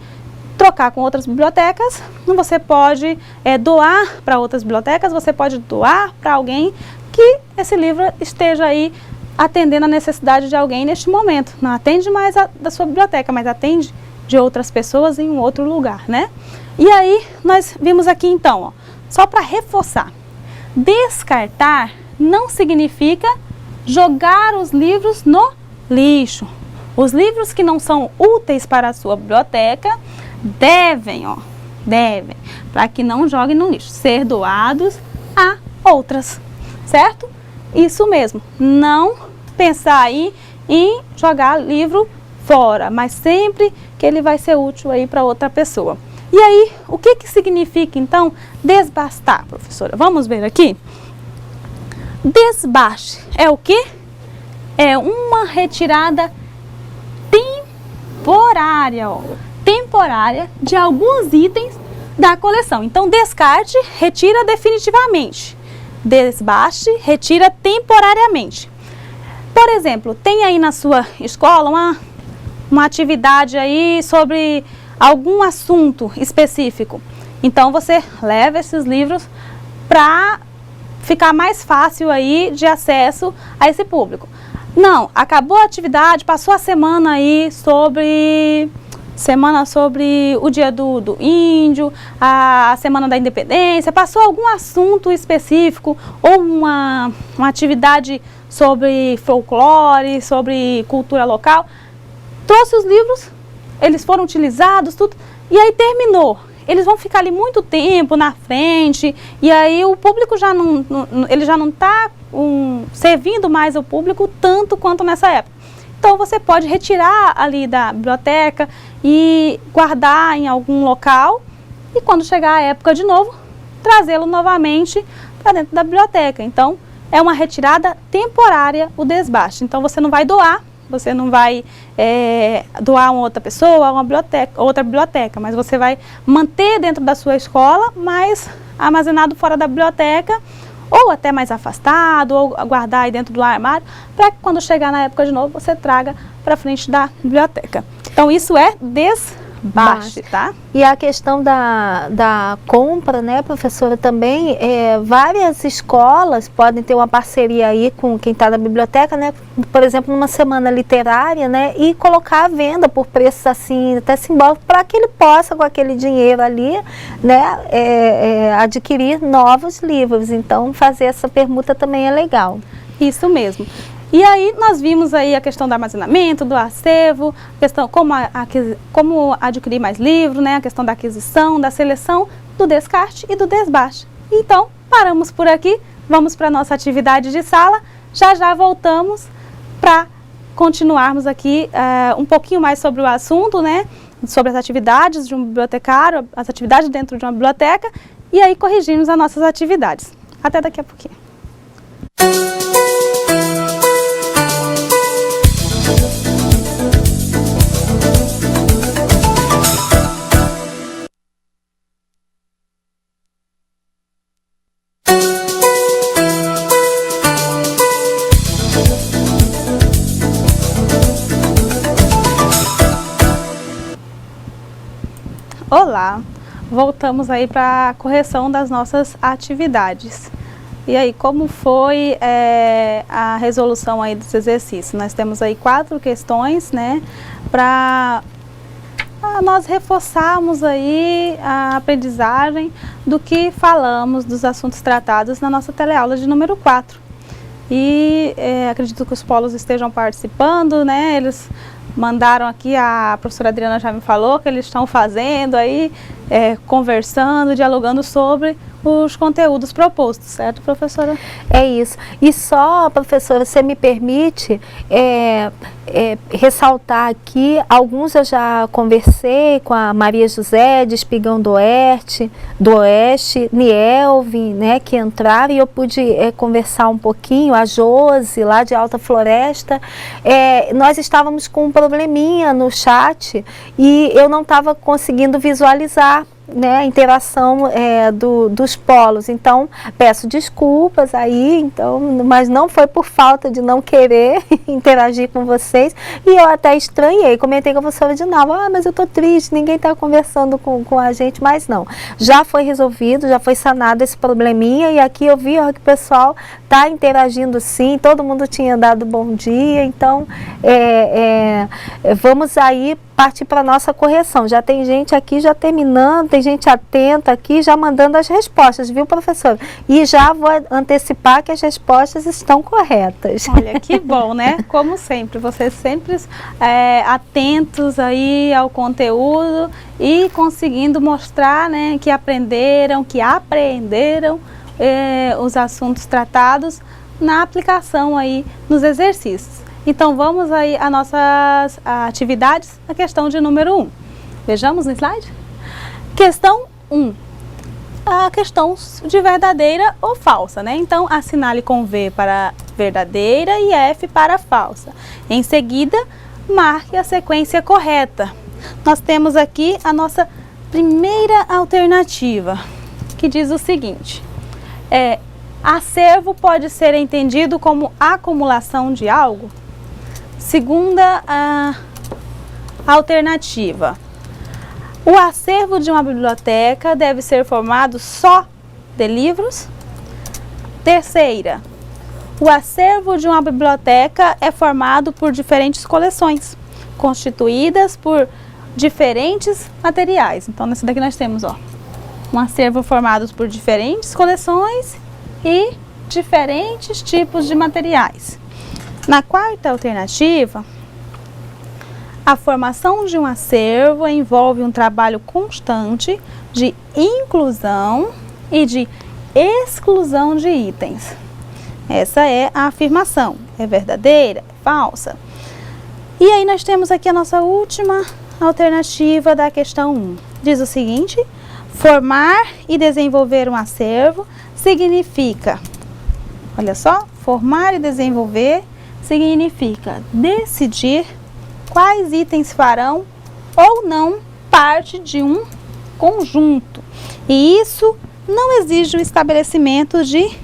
trocar com outras bibliotecas, você pode doar para outras bibliotecas, você pode doar para alguém que esse livro esteja aí atendendo a necessidade de alguém neste momento. Não atende mais da sua biblioteca, mas atende de outras pessoas em um outro lugar, né? E aí, nós vimos aqui então, ó, só para reforçar, descartar não significa jogar os livros no lixo. Os livros que não são úteis para a sua biblioteca devem, para que não joguem no lixo, ser doados a outras, certo? Isso mesmo, não pensar aí em jogar livro fora, mas sempre que ele vai ser útil aí para outra pessoa. E aí, o que significa então desbastar, professora? Vamos ver aqui. Desbaste é o quê? É uma retirada temporária, temporária de alguns itens da coleção. Então, descarte, retira definitivamente. Desbaste, retira temporariamente. Por exemplo, tem aí na sua escola uma atividade aí sobre algum assunto específico. Então, você leva esses livros para ficar mais fácil aí de acesso a esse público. Não, acabou a atividade, passou a semana aí sobre o dia do índio, a semana da independência, passou algum assunto específico ou uma atividade sobre folclore, sobre cultura local, trouxe os livros, eles foram utilizados, tudo, e aí terminou. eles vão ficar ali muito tempo na frente, e aí o público ele já não está servindo mais o público tanto quanto nessa época. Então você pode retirar ali da biblioteca e guardar em algum local, e quando chegar a época de novo, trazê-lo novamente para dentro da biblioteca. Então é uma retirada temporária o desbaste. Então você não vai doar, você não vai doar a uma outra pessoa, a uma biblioteca, outra biblioteca, mas você vai manter dentro da sua escola, mas armazenado fora da biblioteca, ou até mais afastado, ou guardar aí dentro do armário, para que quando chegar na época de novo, você traga para frente da biblioteca. Então isso é desbaste, tá? E a questão da compra, né, professora, também, várias escolas podem ter uma parceria aí com quem está na biblioteca, né, por exemplo, numa semana literária, né, e colocar à venda por preços assim, até simbólicos, para que ele possa, com aquele dinheiro ali, né, adquirir novos livros. Então, fazer essa permuta também é legal. Isso mesmo. E aí nós vimos aí a questão do armazenamento, do acervo, questão como adquirir mais livros, né, a questão da aquisição, da seleção, do descarte e do desbaste. Então, paramos por aqui, vamos para a nossa atividade de sala, já voltamos para continuarmos aqui um pouquinho mais sobre o assunto, né, sobre as atividades de um bibliotecário, as atividades dentro de uma biblioteca, e aí corrigimos as nossas atividades. Até daqui a pouquinho. Olá, voltamos aí para a correção das nossas atividades. E aí, como foi a resolução aí dos exercícios? Nós temos aí 4 questões, né, para nós reforçarmos aí a aprendizagem do que falamos, dos assuntos tratados na nossa teleaula de número 4. E acredito que os polos estejam participando, né, eles mandaram aqui, a professora Adriana já me falou que eles estão fazendo aí, conversando, dialogando sobre os conteúdos propostos, certo, professora? É isso. E só, professora, você me permite ressaltar aqui, alguns eu já conversei com a Maria José de Espigão do Oeste, Nielvin, né, que entraram, e eu pude conversar um pouquinho, a Josi, lá de Alta Floresta. Nós estávamos com um probleminha no chat e eu não estava conseguindo visualizar, né, a interação dos polos. Então, peço desculpas aí, então, mas não foi por falta de não querer interagir com vocês, e eu até estranhei, comentei com a professora de Nalva, mas eu tô triste, ninguém está conversando com a gente, mas não, já foi resolvido, já foi sanado esse probleminha, e aqui eu vi que o pessoal está interagindo sim, todo mundo tinha dado bom dia, então, vamos aí partir para a nossa correção. Já tem gente aqui já terminando, tem gente atenta aqui, já mandando as respostas, viu, professora? E já vou antecipar que as respostas estão corretas. Olha, que bom, né? Como sempre, vocês sempre atentos aí ao conteúdo e conseguindo mostrar, né, que aprenderam, que apreenderam os assuntos tratados na aplicação aí nos exercícios. Então, vamos aí às nossas atividades, a questão de número 1. Vejamos no slide? Questão 1. A questão de verdadeira ou falsa, né? Então, assinale com V para verdadeira e F para falsa. Em seguida, marque a sequência correta. Nós temos aqui a nossa primeira alternativa, que diz o seguinte: acervo pode ser entendido como acumulação de algo? Segunda alternativa: o acervo de uma biblioteca deve ser formado só de livros? Terceira: o acervo de uma biblioteca é formado por diferentes coleções, constituídas por diferentes materiais. Então, nessa daqui nós temos, um acervo formado por diferentes coleções e diferentes tipos de materiais. Na quarta alternativa, A formação de um acervo envolve um trabalho constante de inclusão e de exclusão de itens. Essa é a afirmação. É verdadeira? É falsa? E aí nós temos aqui a nossa última alternativa da questão 1. Diz o seguinte: formar e desenvolver um acervo significa, olha só, formar e desenvolver significa decidir quais itens farão ou não parte de um conjunto. E isso não exige o estabelecimento de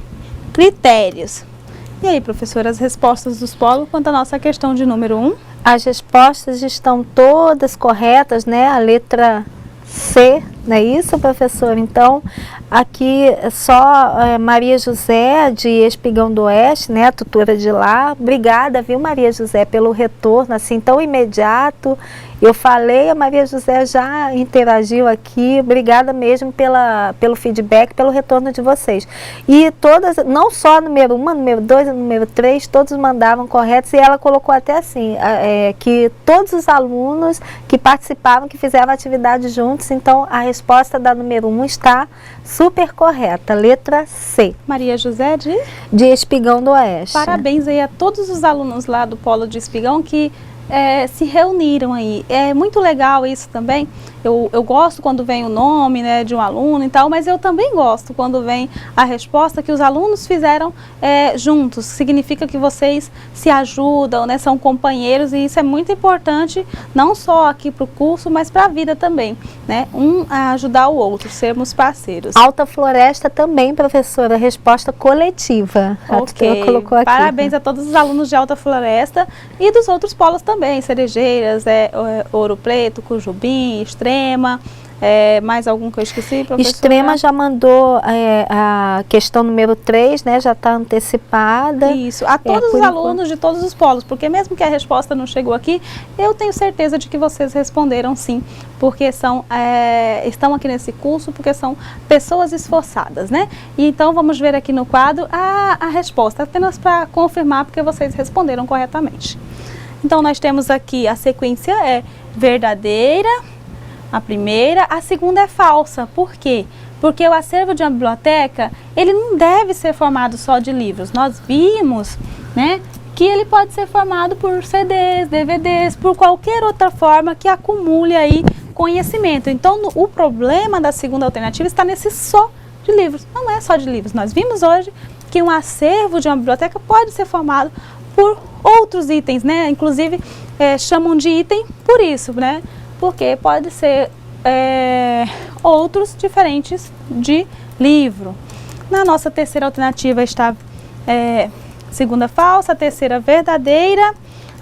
critérios. E aí, professora, as respostas dos polos quanto à nossa questão de número 1? As respostas estão todas corretas, né? A letra C, não é isso, professor? Então, aqui só Maria José de Espigão do Oeste, né, a tutora de lá. Obrigada, viu, Maria José, pelo retorno assim tão imediato. Eu falei, a Maria José já interagiu aqui. Obrigada mesmo pelo feedback, pelo retorno de vocês. E todas, não só número 1, número 2, número 3, todos mandavam corretos, e ela colocou até assim, que todos os alunos que participavam, que fizeram atividade juntos, então a resposta da número 1 está super correta, letra C. Maria José de Espigão do Oeste. Parabéns aí a todos os alunos lá do Polo de Espigão que se reuniram aí. É muito legal isso também. Eu gosto quando vem o nome, né, de um aluno e tal, mas eu também gosto quando vem a resposta que os alunos fizeram juntos. Significa que vocês se ajudam, né, são companheiros, e isso é muito importante, não só aqui para o curso, mas para a vida também, né? Um a ajudar o outro, sermos parceiros. Alta Floresta também, professora, resposta coletiva. Ok, ela colocou aqui. Parabéns a todos os alunos de Alta Floresta e dos outros polos também, Cerejeiras, Ouro Preto, Cujubim, Extrema, mais algum que eu esqueci, professora? Extrema já mandou a questão número 3, né, já está antecipada. Isso, a todos os alunos de todos os polos, porque mesmo que a resposta não chegou aqui, eu tenho certeza de que vocês responderam sim, porque estão aqui nesse curso, porque são pessoas esforçadas, né? E então vamos ver aqui no quadro a resposta, apenas para confirmar, porque vocês responderam corretamente. Então nós temos aqui a sequência verdadeira, a primeira, a segunda é falsa. Por quê? Porque o acervo de uma biblioteca, ele não deve ser formado só de livros. Nós vimos, né, que ele pode ser formado por CDs, DVDs, por qualquer outra forma que acumule aí conhecimento. Então, o problema da segunda alternativa está nesse só de livros. Não é só de livros. Nós vimos hoje que um acervo de uma biblioteca pode ser formado por outros itens, né? Inclusive, chamam de item por isso, né? Porque pode ser outros diferentes de livro. Na nossa terceira alternativa está segunda falsa, a terceira verdadeira,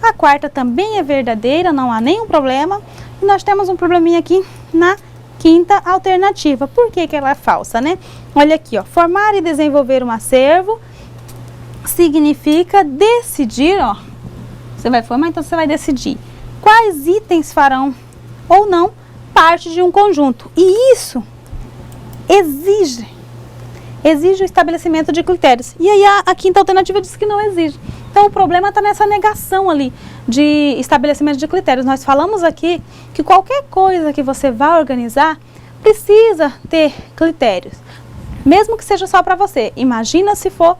a quarta também é verdadeira, não há nenhum problema. E nós temos um probleminha aqui na quinta alternativa. Por que ela é falsa, né? Olha aqui, ó, formar e desenvolver um acervo significa decidir, ó. Você vai formar, então você vai decidir quais itens farão ou não parte de um conjunto. E isso exige o estabelecimento de critérios. E aí a quinta alternativa diz que não exige. Então o problema está nessa negação ali de estabelecimento de critérios. Nós falamos aqui que qualquer coisa que você vá organizar precisa ter critérios, mesmo que seja só para você. Imagina se for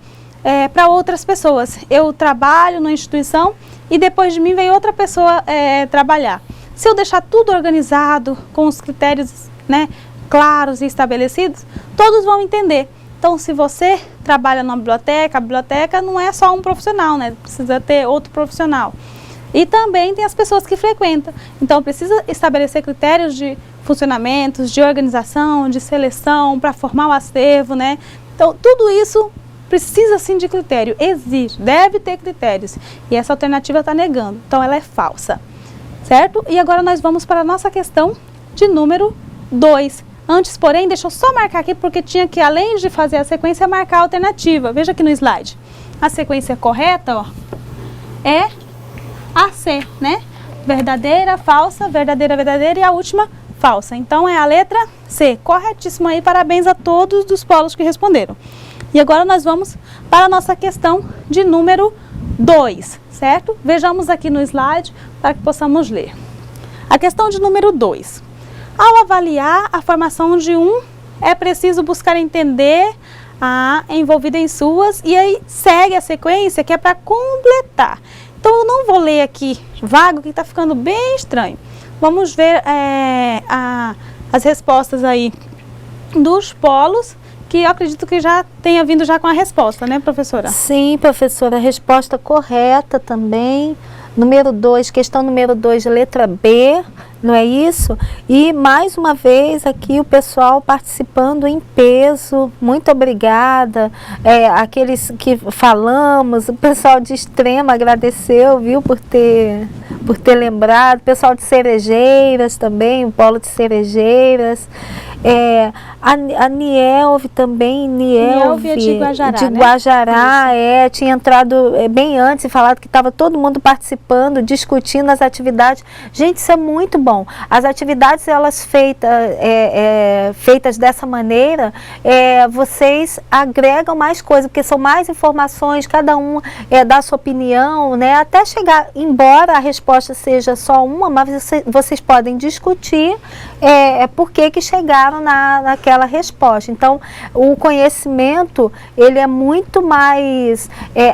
para outras pessoas. Eu trabalho numa instituição e depois de mim vem outra pessoa trabalhar. Se eu deixar tudo organizado, com os critérios, né, claros e estabelecidos, todos vão entender. Então, se você trabalha numa biblioteca, a biblioteca não é só um profissional, né? Precisa ter outro profissional. E também tem as pessoas que frequentam. Então, precisa estabelecer critérios de funcionamentos, de organização, de seleção, para formar o acervo, né? Então, tudo isso precisa sim de critério, exige, deve ter critérios. E essa alternativa está negando, então ela é falsa, certo? E agora nós vamos para a nossa questão de número 2. Antes, porém, deixa eu só marcar aqui, porque tinha que, além de fazer a sequência, marcar a alternativa. Veja aqui no slide. A sequência correta, ó, é a C, né? Verdadeira, falsa, verdadeira, verdadeira e a última falsa. Então é a letra C. Corretíssimo aí, parabéns a todos dos polos que responderam. E agora nós vamos para a nossa questão de número 2, certo? Vejamos aqui no slide para que possamos ler. A questão de número 2. Ao avaliar a formação de é preciso buscar entender a envolvida em suas, e aí segue a sequência que é para completar. Então eu não vou ler aqui vago, que está ficando bem estranho. Vamos ver as respostas aí dos polos, que eu acredito que já tenha vindo já com a resposta, né, professora? Sim, professora, a resposta correta também. Número 2, questão número 2, letra B, não é isso? E mais uma vez aqui o pessoal participando em peso, muito obrigada. Aqueles que falamos, o pessoal de Extrema agradeceu, viu, por ter lembrado. O pessoal de Cerejeiras também, o polo de Cerejeiras. A Nielve também, Nielve é de Guajará, de Guajará, né? Tinha entrado bem antes e falado que estava todo mundo participando, discutindo as atividades. Gente, isso é muito bom. As atividades, elas feitas dessa maneira, vocês agregam mais coisas, porque são mais informações, cada um dá a sua opinião, né? Até chegar, embora a resposta seja só uma, mas vocês podem discutir por que chegaram naquela resposta. Então, o conhecimento, ele é muito mais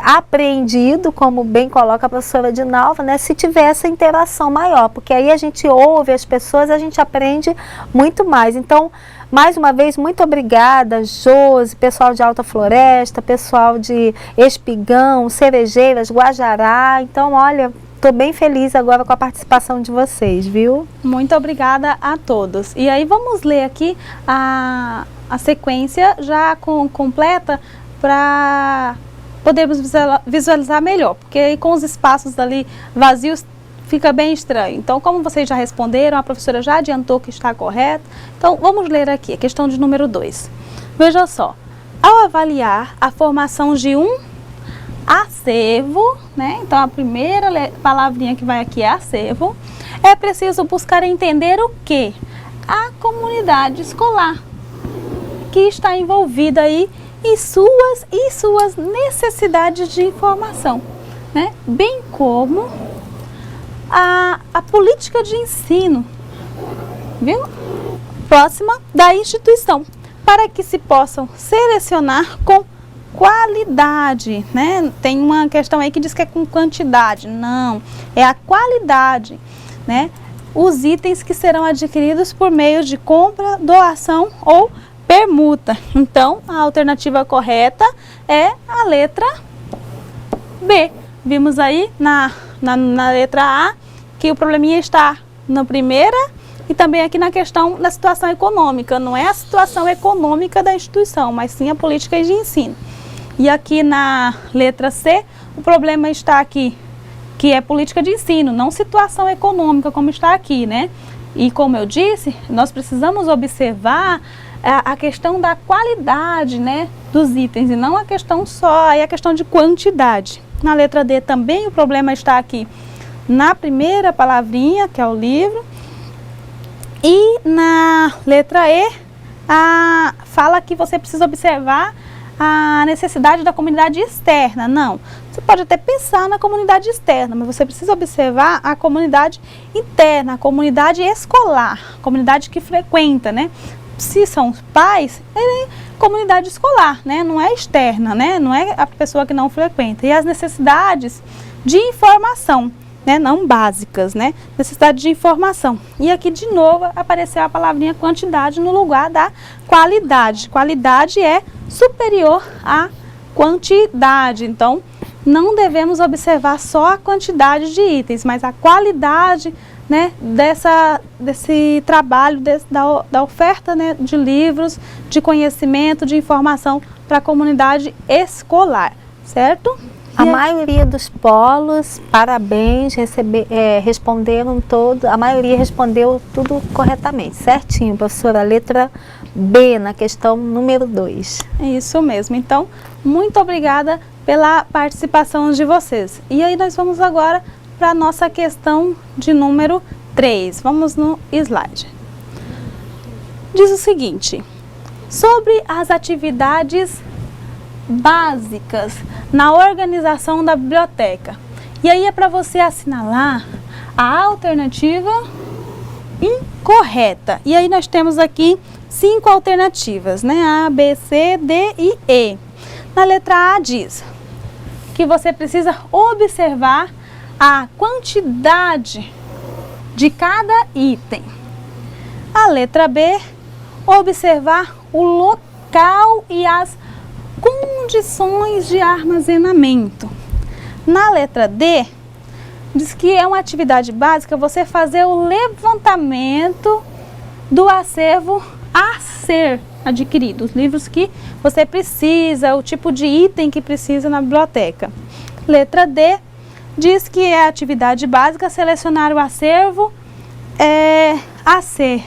apreendido, como bem coloca a professora Dinalva, né, se tiver essa interação maior, porque aí a gente ouve as pessoas, a gente aprende muito mais. Então, mais uma vez, muito obrigada, Josi, pessoal de Alta Floresta, pessoal de Espigão, Cerejeiras, Guajará. Então, olha, estou bem feliz agora com a participação de vocês, viu? Muito obrigada a todos. E aí vamos ler aqui a sequência já completa para podermos visualizar melhor, porque aí com os espaços ali vazios fica bem estranho. Então, como vocês já responderam, a professora já adiantou que está correto. Então, vamos ler aqui a questão de número 2. Veja só, ao avaliar a formação de acervo, né? Então a primeira palavrinha que vai aqui é acervo. É preciso buscar entender o que? A comunidade escolar que está envolvida aí e suas necessidades de informação, né? Bem como a política de ensino, viu? Próxima da instituição, para que se possam selecionar com qualidade, né? Tem uma questão aí que diz que é com quantidade. Não, é a qualidade, né? Os itens que serão adquiridos por meio de compra, doação ou permuta. Então, a alternativa correta é a letra B. Vimos aí na letra A que o probleminha está na primeira e também aqui na questão da situação econômica. Não é a situação econômica da instituição, mas sim a política de ensino. E aqui na letra C, o problema está aqui, que é política de ensino, não situação econômica, como está aqui, né? E como eu disse, nós precisamos observar a questão da qualidade, né, dos itens, e não a questão só, aí a questão de quantidade. Na letra D também o problema está aqui na primeira palavrinha, que é o livro. E na letra E, fala que você precisa observar a necessidade da comunidade externa. Não, você pode até pensar na comunidade externa, mas você precisa observar a comunidade interna, a comunidade escolar, a comunidade que frequenta, né? Se são os pais, é comunidade escolar, né? Não é externa, né? Não é a pessoa que não frequenta. E as necessidades de informação, né? Não básicas, né? Necessidade de informação. E aqui de novo apareceu a palavrinha quantidade no lugar da qualidade. Qualidade é superior à quantidade. Então, não devemos observar só a quantidade de itens, mas a qualidade, né, desse trabalho, da oferta, né, de livros, de conhecimento, de informação para a comunidade escolar, certo? A maioria dos polos, parabéns, responderam todos, a maioria respondeu tudo corretamente, certinho, professora. Letra B, na questão número 2. Isso mesmo. Então, muito obrigada pela participação de vocês. E aí nós vamos agora para a nossa questão de número 3. Vamos no slide. Diz o seguinte: sobre as atividades básicas na organização da biblioteca. E aí é para você assinalar a alternativa incorreta. E aí nós temos aqui 5 alternativas, né? A, B, C, D e E. Na letra A diz que você precisa observar a quantidade de cada item. A letra B, observar o local e as condições de armazenamento. Na letra D, diz que é uma atividade básica você fazer o levantamento do acervo a ser adquirido, os livros que você precisa, o tipo de item que precisa na biblioteca. Letra D, diz que é a atividade básica selecionar o acervo a ser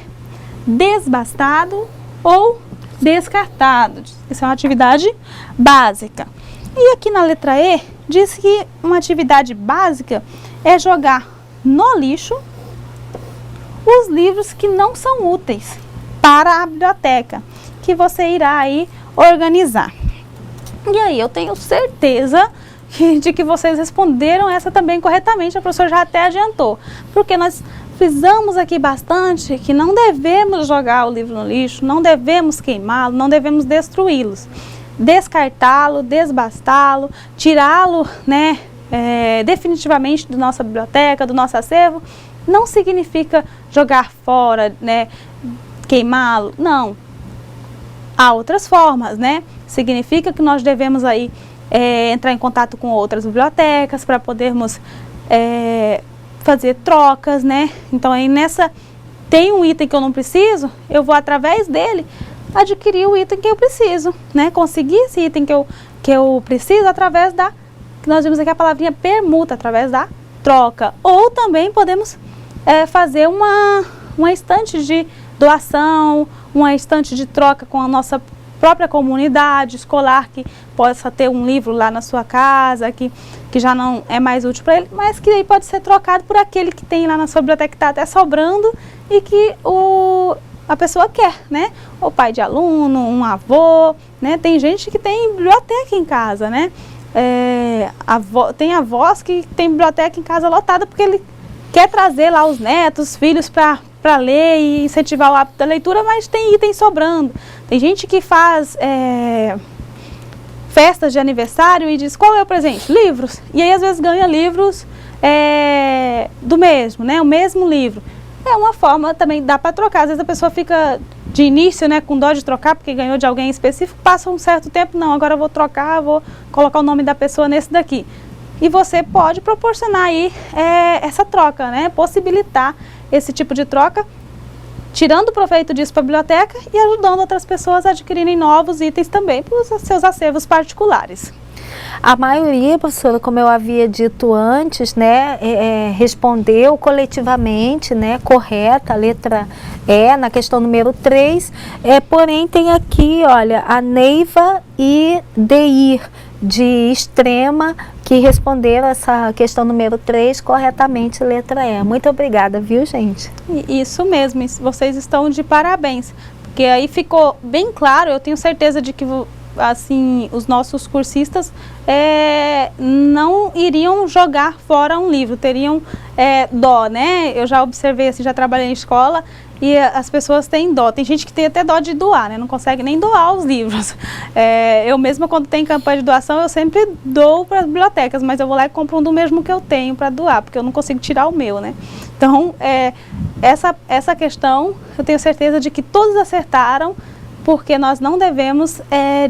desbastado ou descartado. Isso é uma atividade básica. E aqui na letra E, diz que uma atividade básica é jogar no lixo os livros que não são úteis para a biblioteca, que você irá aí organizar. E aí, eu tenho certeza de que vocês responderam essa também corretamente, a professora já até adiantou, porque nós frisamos aqui bastante que não devemos jogar o livro no lixo, não devemos queimá-lo, não devemos destruí-los, descartá-lo, desbastá-lo, tirá-lo, né, definitivamente da nossa biblioteca, do nosso acervo. Não significa jogar fora, né, queimá-lo, não. Há outras formas, né? Significa que nós devemos aí entrar em contato com outras bibliotecas para podermos fazer trocas, né? Então aí tem um item que eu não preciso, eu vou através dele adquirir o item que eu preciso, né? Conseguir esse item que eu preciso através que nós vimos aqui a palavrinha permuta, através da troca. Ou também podemos fazer uma estante de doação, uma estante de troca com a nossa própria comunidade escolar, que possa ter um livro lá na sua casa, que já não é mais útil para ele, mas que aí pode ser trocado por aquele que tem lá na sua biblioteca que está até sobrando e que a pessoa quer, né? O pai de aluno, um avô, né? Tem gente que tem biblioteca em casa, né? Tem avós que tem biblioteca em casa lotada porque ele quer trazer lá os netos, os filhos para ler e incentivar o hábito da leitura, mas tem item sobrando. Tem gente que faz festas de aniversário e diz, qual é o presente? Livros. E aí às vezes ganha livros do mesmo, né? O mesmo livro. É uma forma também, dá para trocar. Às vezes a pessoa fica de início, né, com dó de trocar porque ganhou de alguém específico, passa um certo tempo, não, agora eu vou trocar, vou colocar o nome da pessoa nesse daqui. E você pode proporcionar aí essa troca, né? Possibilitar esse tipo de troca, tirando proveito disso para a biblioteca e ajudando outras pessoas a adquirirem novos itens também para os seus acervos particulares. A maioria, professora, como eu havia dito antes, né, respondeu coletivamente, né, correta, a letra E, na questão número 3, porém tem aqui, olha, a Neiva e Deir, de Extrema, que responderam essa questão número 3 corretamente, letra E. Muito obrigada, viu, gente? Isso mesmo, vocês estão de parabéns, porque aí ficou bem claro, eu tenho certeza de que assim, os nossos cursistas não iriam jogar fora um livro, teriam dó, né? Eu já observei, assim, já trabalhei em escola e as pessoas têm dó. Tem gente que tem até dó de doar, né? Não consegue nem doar os livros. Eu mesma, quando tem campanha de doação, eu sempre dou para as bibliotecas, mas eu vou lá e compro um do mesmo que eu tenho para doar, porque eu não consigo tirar o meu, né? Então, essa questão, eu tenho certeza de que todos acertaram, porque nós não devemos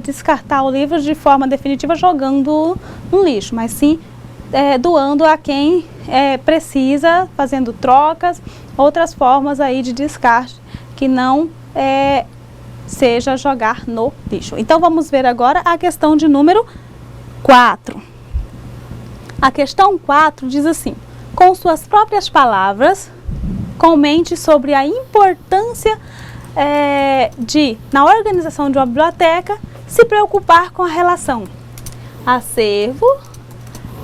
descartar o livro de forma definitiva jogando no lixo, mas sim doando a quem precisa, fazendo trocas, outras formas aí de descarte que não seja jogar no lixo. Então vamos ver agora a questão de número 4. A questão 4 diz assim: com suas próprias palavras, comente sobre a importância na organização de uma biblioteca, se preocupar com a relação acervo,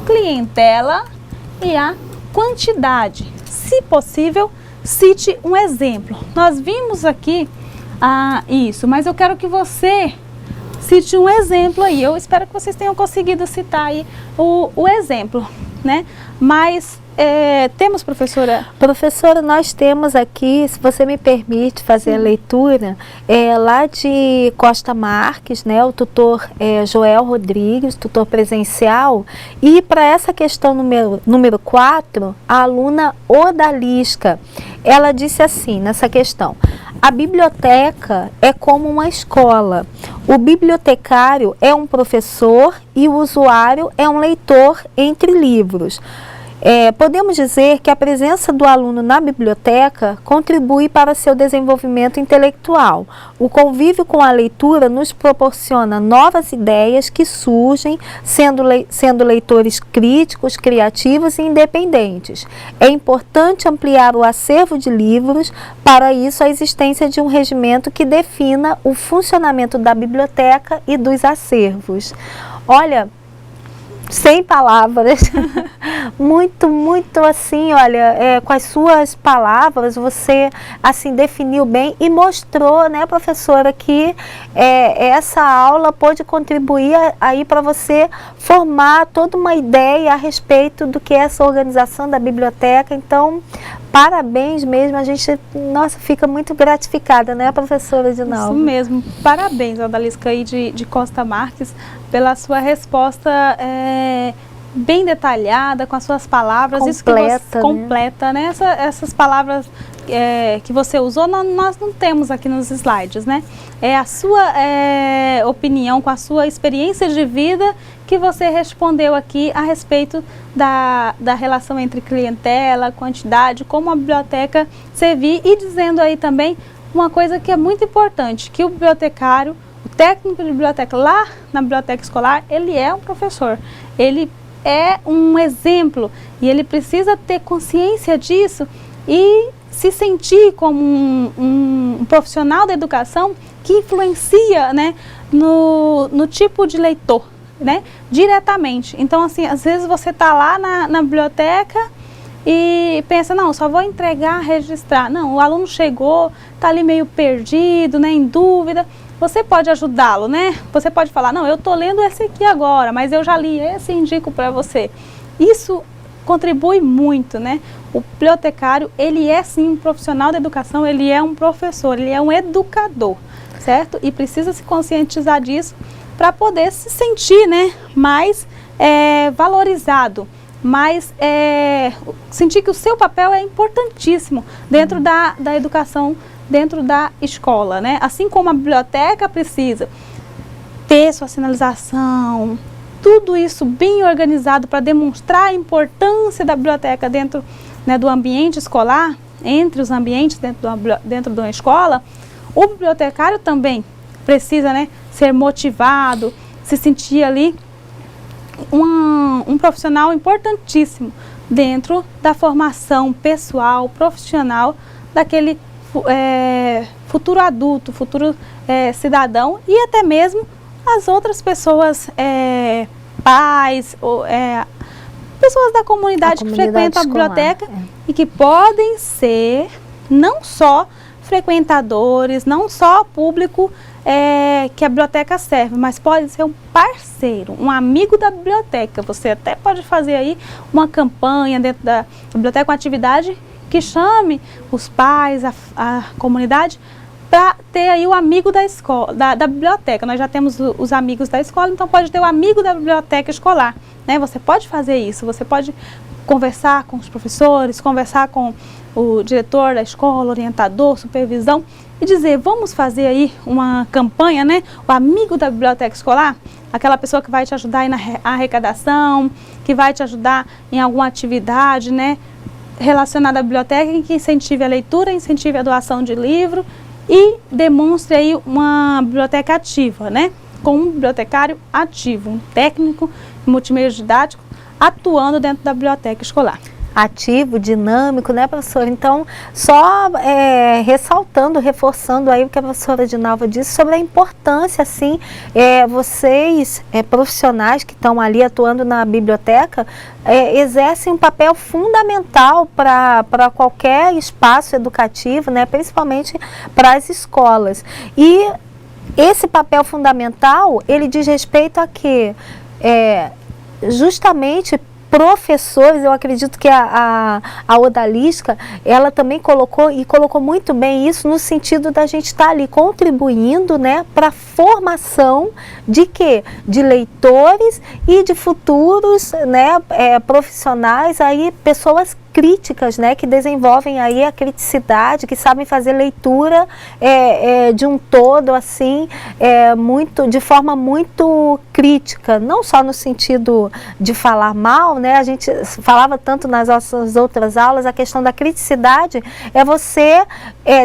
clientela e a quantidade. Se possível, cite um exemplo. Nós vimos aqui isso, mas eu quero que você cite um exemplo aí. Eu espero que vocês tenham conseguido citar aí o exemplo, né? Mas temos, professora? Professora, nós temos aqui, se você me permite fazer a leitura, lá de Costa Marques, né, o tutor Joel Rodrigues, tutor presencial, e para essa questão número 4, a aluna Odalisca, ela disse assim, nessa questão: a biblioteca é como uma escola. O bibliotecário é um professor e o usuário é um leitor entre livros. Podemos dizer que a presença do aluno na biblioteca contribui para seu desenvolvimento intelectual. O convívio com a leitura nos proporciona novas ideias que surgem, sendo leitores críticos, criativos e independentes. É importante ampliar o acervo de livros, para isso a existência de um regimento que defina o funcionamento da biblioteca e dos acervos. Olha, sem palavras, muito assim, olha, com as suas palavras você assim definiu bem e mostrou, né, professora, que essa aula pode contribuir aí para você formar toda uma ideia a respeito do que é essa organização da biblioteca. Então, parabéns mesmo, a gente, nossa, fica muito gratificada, né, professora Edinalva? Isso mesmo, parabéns, Odalisca aí de Costa Marques, pela sua resposta bem detalhada, com as suas palavras. Completa, isso que você, né? Completa, né? Essas palavras que você usou, nós não temos aqui nos slides, né? É a sua opinião, com a sua experiência de vida, que você respondeu aqui a respeito da relação entre clientela, quantidade, como a biblioteca servir, e dizendo aí também uma coisa que é muito importante, que o bibliotecário, o técnico de biblioteca lá na biblioteca escolar, ele é um professor, ele é um exemplo e ele precisa ter consciência disso e se sentir como um profissional da educação que influencia, né, no tipo de leitor, né, diretamente. Então, assim, às vezes você está lá na biblioteca e pensa, não, só vou entregar, registrar. Não, o aluno chegou, está ali meio perdido, né, em dúvida. Você pode ajudá-lo, né? Você pode falar, não, eu estou lendo esse aqui agora, mas eu já li esse e indico para você. Isso contribui muito, né? O bibliotecário, ele é sim um profissional da educação, ele é um professor, ele é um educador, certo? E precisa se conscientizar disso para poder se sentir, né, mais valorizado, mais sentir que o seu papel é importantíssimo dentro da educação, dentro da escola, né? Assim como a biblioteca precisa ter sua sinalização, tudo isso bem organizado para demonstrar a importância da biblioteca dentro, né, do ambiente escolar, entre os ambientes dentro de uma escola, o bibliotecário também precisa, né, ser motivado, se sentir ali um profissional importantíssimo dentro da formação pessoal, profissional daquele futuro adulto, futuro cidadão, e até mesmo as outras pessoas, pais, pessoas da comunidade que frequentam a biblioteca e que podem ser não só frequentadores, não só público que a biblioteca serve, mas pode ser um parceiro, um amigo da biblioteca. Você até pode fazer aí uma campanha dentro da biblioteca, uma atividade que chame os pais, a comunidade, para ter aí o amigo da escola, da biblioteca. Nós já temos os amigos da escola, então pode ter o amigo da biblioteca escolar, né? Você pode fazer isso, você pode conversar com os professores, conversar com o diretor da escola, orientador, supervisão, e dizer, vamos fazer aí uma campanha, né? O amigo da biblioteca escolar, aquela pessoa que vai te ajudar aí na arrecadação, que vai te ajudar em alguma atividade, né, relacionada à biblioteca, em que incentive a leitura, incentive a doação de livro e demonstre aí uma biblioteca ativa, né? Com um bibliotecário ativo, um técnico multimeio didático atuando dentro da biblioteca escolar. Ativo, dinâmico, né, professora? Então, só ressaltando, reforçando aí o que a professora Edinalva disse sobre a importância, assim, vocês, profissionais que estão ali atuando na biblioteca, exercem um papel fundamental para qualquer espaço educativo, né, principalmente para as escolas. E esse papel fundamental, ele diz respeito a quê? Justamente professores, eu acredito que a odalisca, ela também colocou muito bem isso no sentido da gente estar ali contribuindo, né, para a formação de quê? De leitores e de futuros, né, profissionais, aí, pessoas críticas, né, que desenvolvem aí a criticidade, que sabem fazer leitura de um todo, assim, de forma muito crítica, não só no sentido de falar mal, né, a gente falava tanto nas nossas outras aulas, a questão da criticidade é você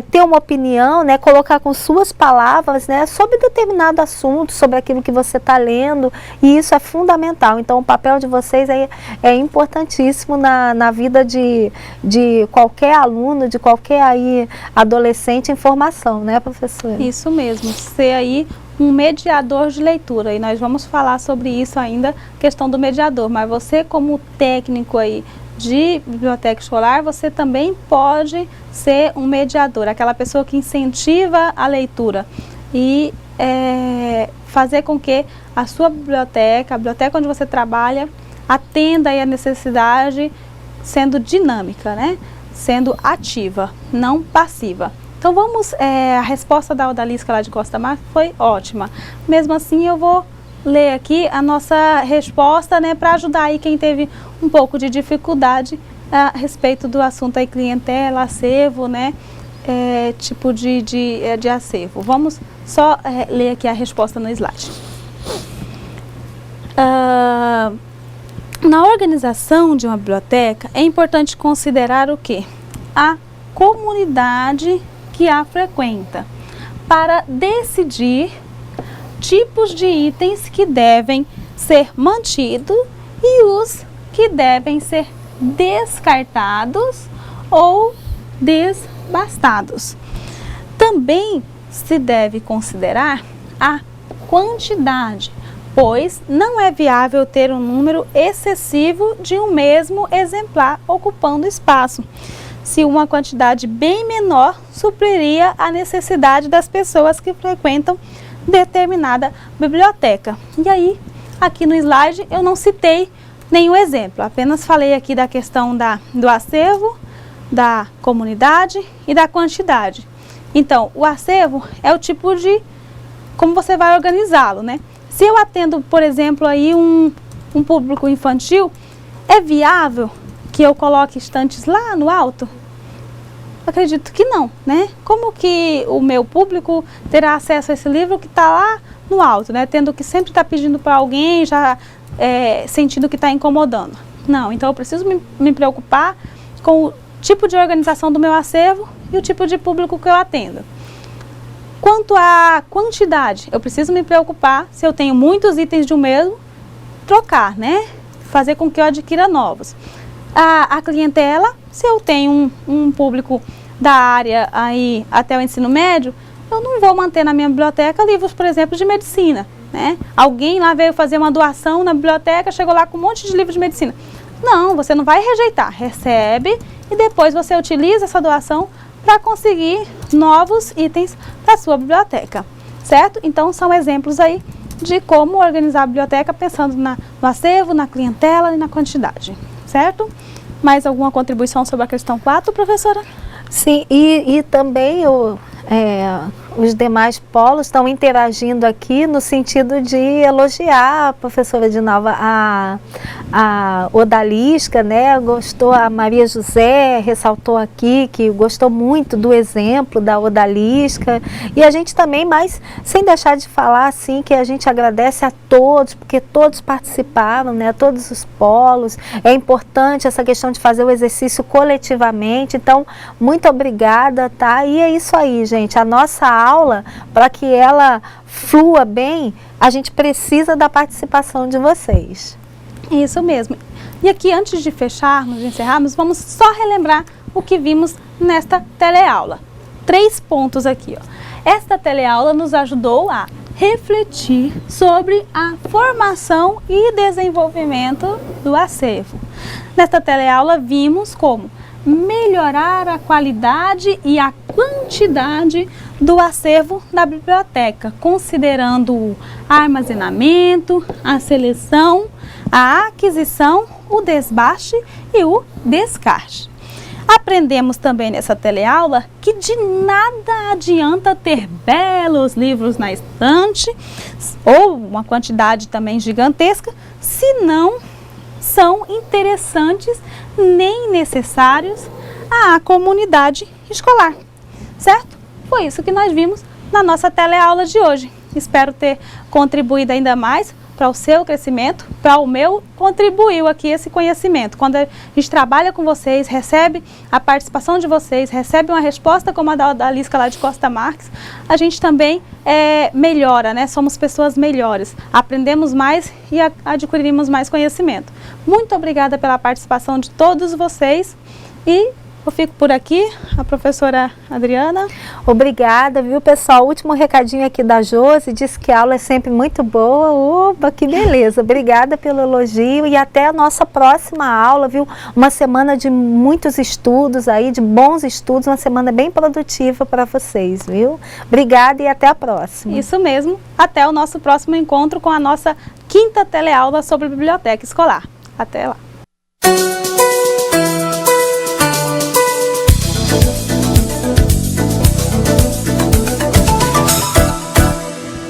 ter uma opinião, né, colocar com suas palavras, né, sobre determinado assunto, sobre aquilo que você está lendo, e isso é fundamental. Então, o papel de vocês é importantíssimo na vida de qualquer aluno, de qualquer aí adolescente em formação, né, professora? Isso mesmo, ser aí um mediador de leitura, e nós vamos falar sobre isso ainda, questão do mediador, mas você como técnico aí de biblioteca escolar, você também pode ser um mediador, aquela pessoa que incentiva a leitura e fazer com que a sua biblioteca, a biblioteca onde você trabalha, atenda aí a necessidade, sendo dinâmica, né? Sendo ativa, não passiva. Então vamos, a resposta da odalisca lá de Costa Marques foi ótima. Mesmo assim, eu vou ler aqui a nossa resposta, né, para ajudar aí quem teve um pouco de dificuldade a respeito do assunto aí clientela, acervo, né, tipo de acervo. Vamos só ler aqui a resposta no slide. Na organização de uma biblioteca, é importante considerar o quê? A comunidade que a frequenta, para decidir tipos de itens que devem ser mantidos e os que devem ser descartados ou desbastados. Também se deve considerar a quantidade, pois não é viável ter um número excessivo de um mesmo exemplar ocupando espaço, se uma quantidade bem menor supriria a necessidade das pessoas que frequentam determinada biblioteca. E aí, aqui no slide, eu não citei nenhum exemplo, apenas falei aqui da questão do acervo, da comunidade e da quantidade. Então, o acervo é o tipo de como você vai organizá-lo, né? Se eu atendo, por exemplo, aí um público infantil, é viável que eu coloque estantes lá no alto? Acredito que não, né? Como que o meu público terá acesso a esse livro que está lá no alto, né? Tendo que sempre estar pedindo para alguém, já sentindo que está incomodando. Não, então eu preciso me preocupar com o tipo de organização do meu acervo e o tipo de público que eu atendo. Quanto à quantidade, eu preciso me preocupar, se eu tenho muitos itens de um mesmo, trocar, né? Fazer com que eu adquira novos. A clientela, se eu tenho um público da área aí até o ensino médio, eu não vou manter na minha biblioteca livros, por exemplo, de medicina, né? Alguém lá veio fazer uma doação na biblioteca, chegou lá com um monte de livros de medicina. Não, você não vai rejeitar, recebe e depois você utiliza essa doação para conseguir novos itens para a sua biblioteca, certo? Então, são exemplos aí de como organizar a biblioteca pensando no acervo, na clientela e na quantidade, certo? Mais alguma contribuição sobre a questão 4, professora? Sim, e também os demais polos estão interagindo aqui no sentido de elogiar a professora de Nova, a odalisca, né? Gostou, a Maria José ressaltou aqui que gostou muito do exemplo da odalisca, e a gente também, mas sem deixar de falar assim, que a gente agradece a todos, porque todos participaram, né? Todos os polos, é importante essa questão de fazer o exercício coletivamente, então muito obrigada, tá? E é isso aí, gente, a nossa aula, para que ela flua bem, a gente precisa da participação de vocês. Isso mesmo. E aqui, antes de fecharmos, de encerrarmos, vamos só relembrar o que vimos nesta teleaula. 3 pontos aqui, ó. Esta teleaula nos ajudou a refletir sobre a formação e desenvolvimento do acervo. Nesta teleaula vimos como melhorar a qualidade e a quantidade do acervo da biblioteca, considerando o armazenamento, a seleção, a aquisição, o desbaste e o descarte. Aprendemos também nessa teleaula que de nada adianta ter belos livros na estante ou uma quantidade também gigantesca, se não são interessantes nem necessários à comunidade escolar, certo? Foi isso que nós vimos na nossa teleaula de hoje. Espero ter contribuído ainda mais para o seu crescimento, para o meu, contribuiu aqui esse conhecimento. Quando a gente trabalha com vocês, recebe a participação de vocês, recebe uma resposta como a da Lisca lá de Costa Marques, a gente também melhora, né? Somos pessoas melhores, aprendemos mais e adquirimos mais conhecimento. Muito obrigada pela participação de todos vocês e eu fico por aqui, a professora Adriana. Obrigada, viu, pessoal? Último recadinho aqui da Josi, diz que a aula é sempre muito boa. Opa, que beleza! Obrigada pelo elogio e até a nossa próxima aula, viu? Uma semana de muitos estudos aí, de bons estudos, uma semana bem produtiva para vocês, viu? Obrigada e até a próxima. Isso mesmo, até o nosso próximo encontro com a nossa 5ª teleaula sobre biblioteca escolar. Até lá!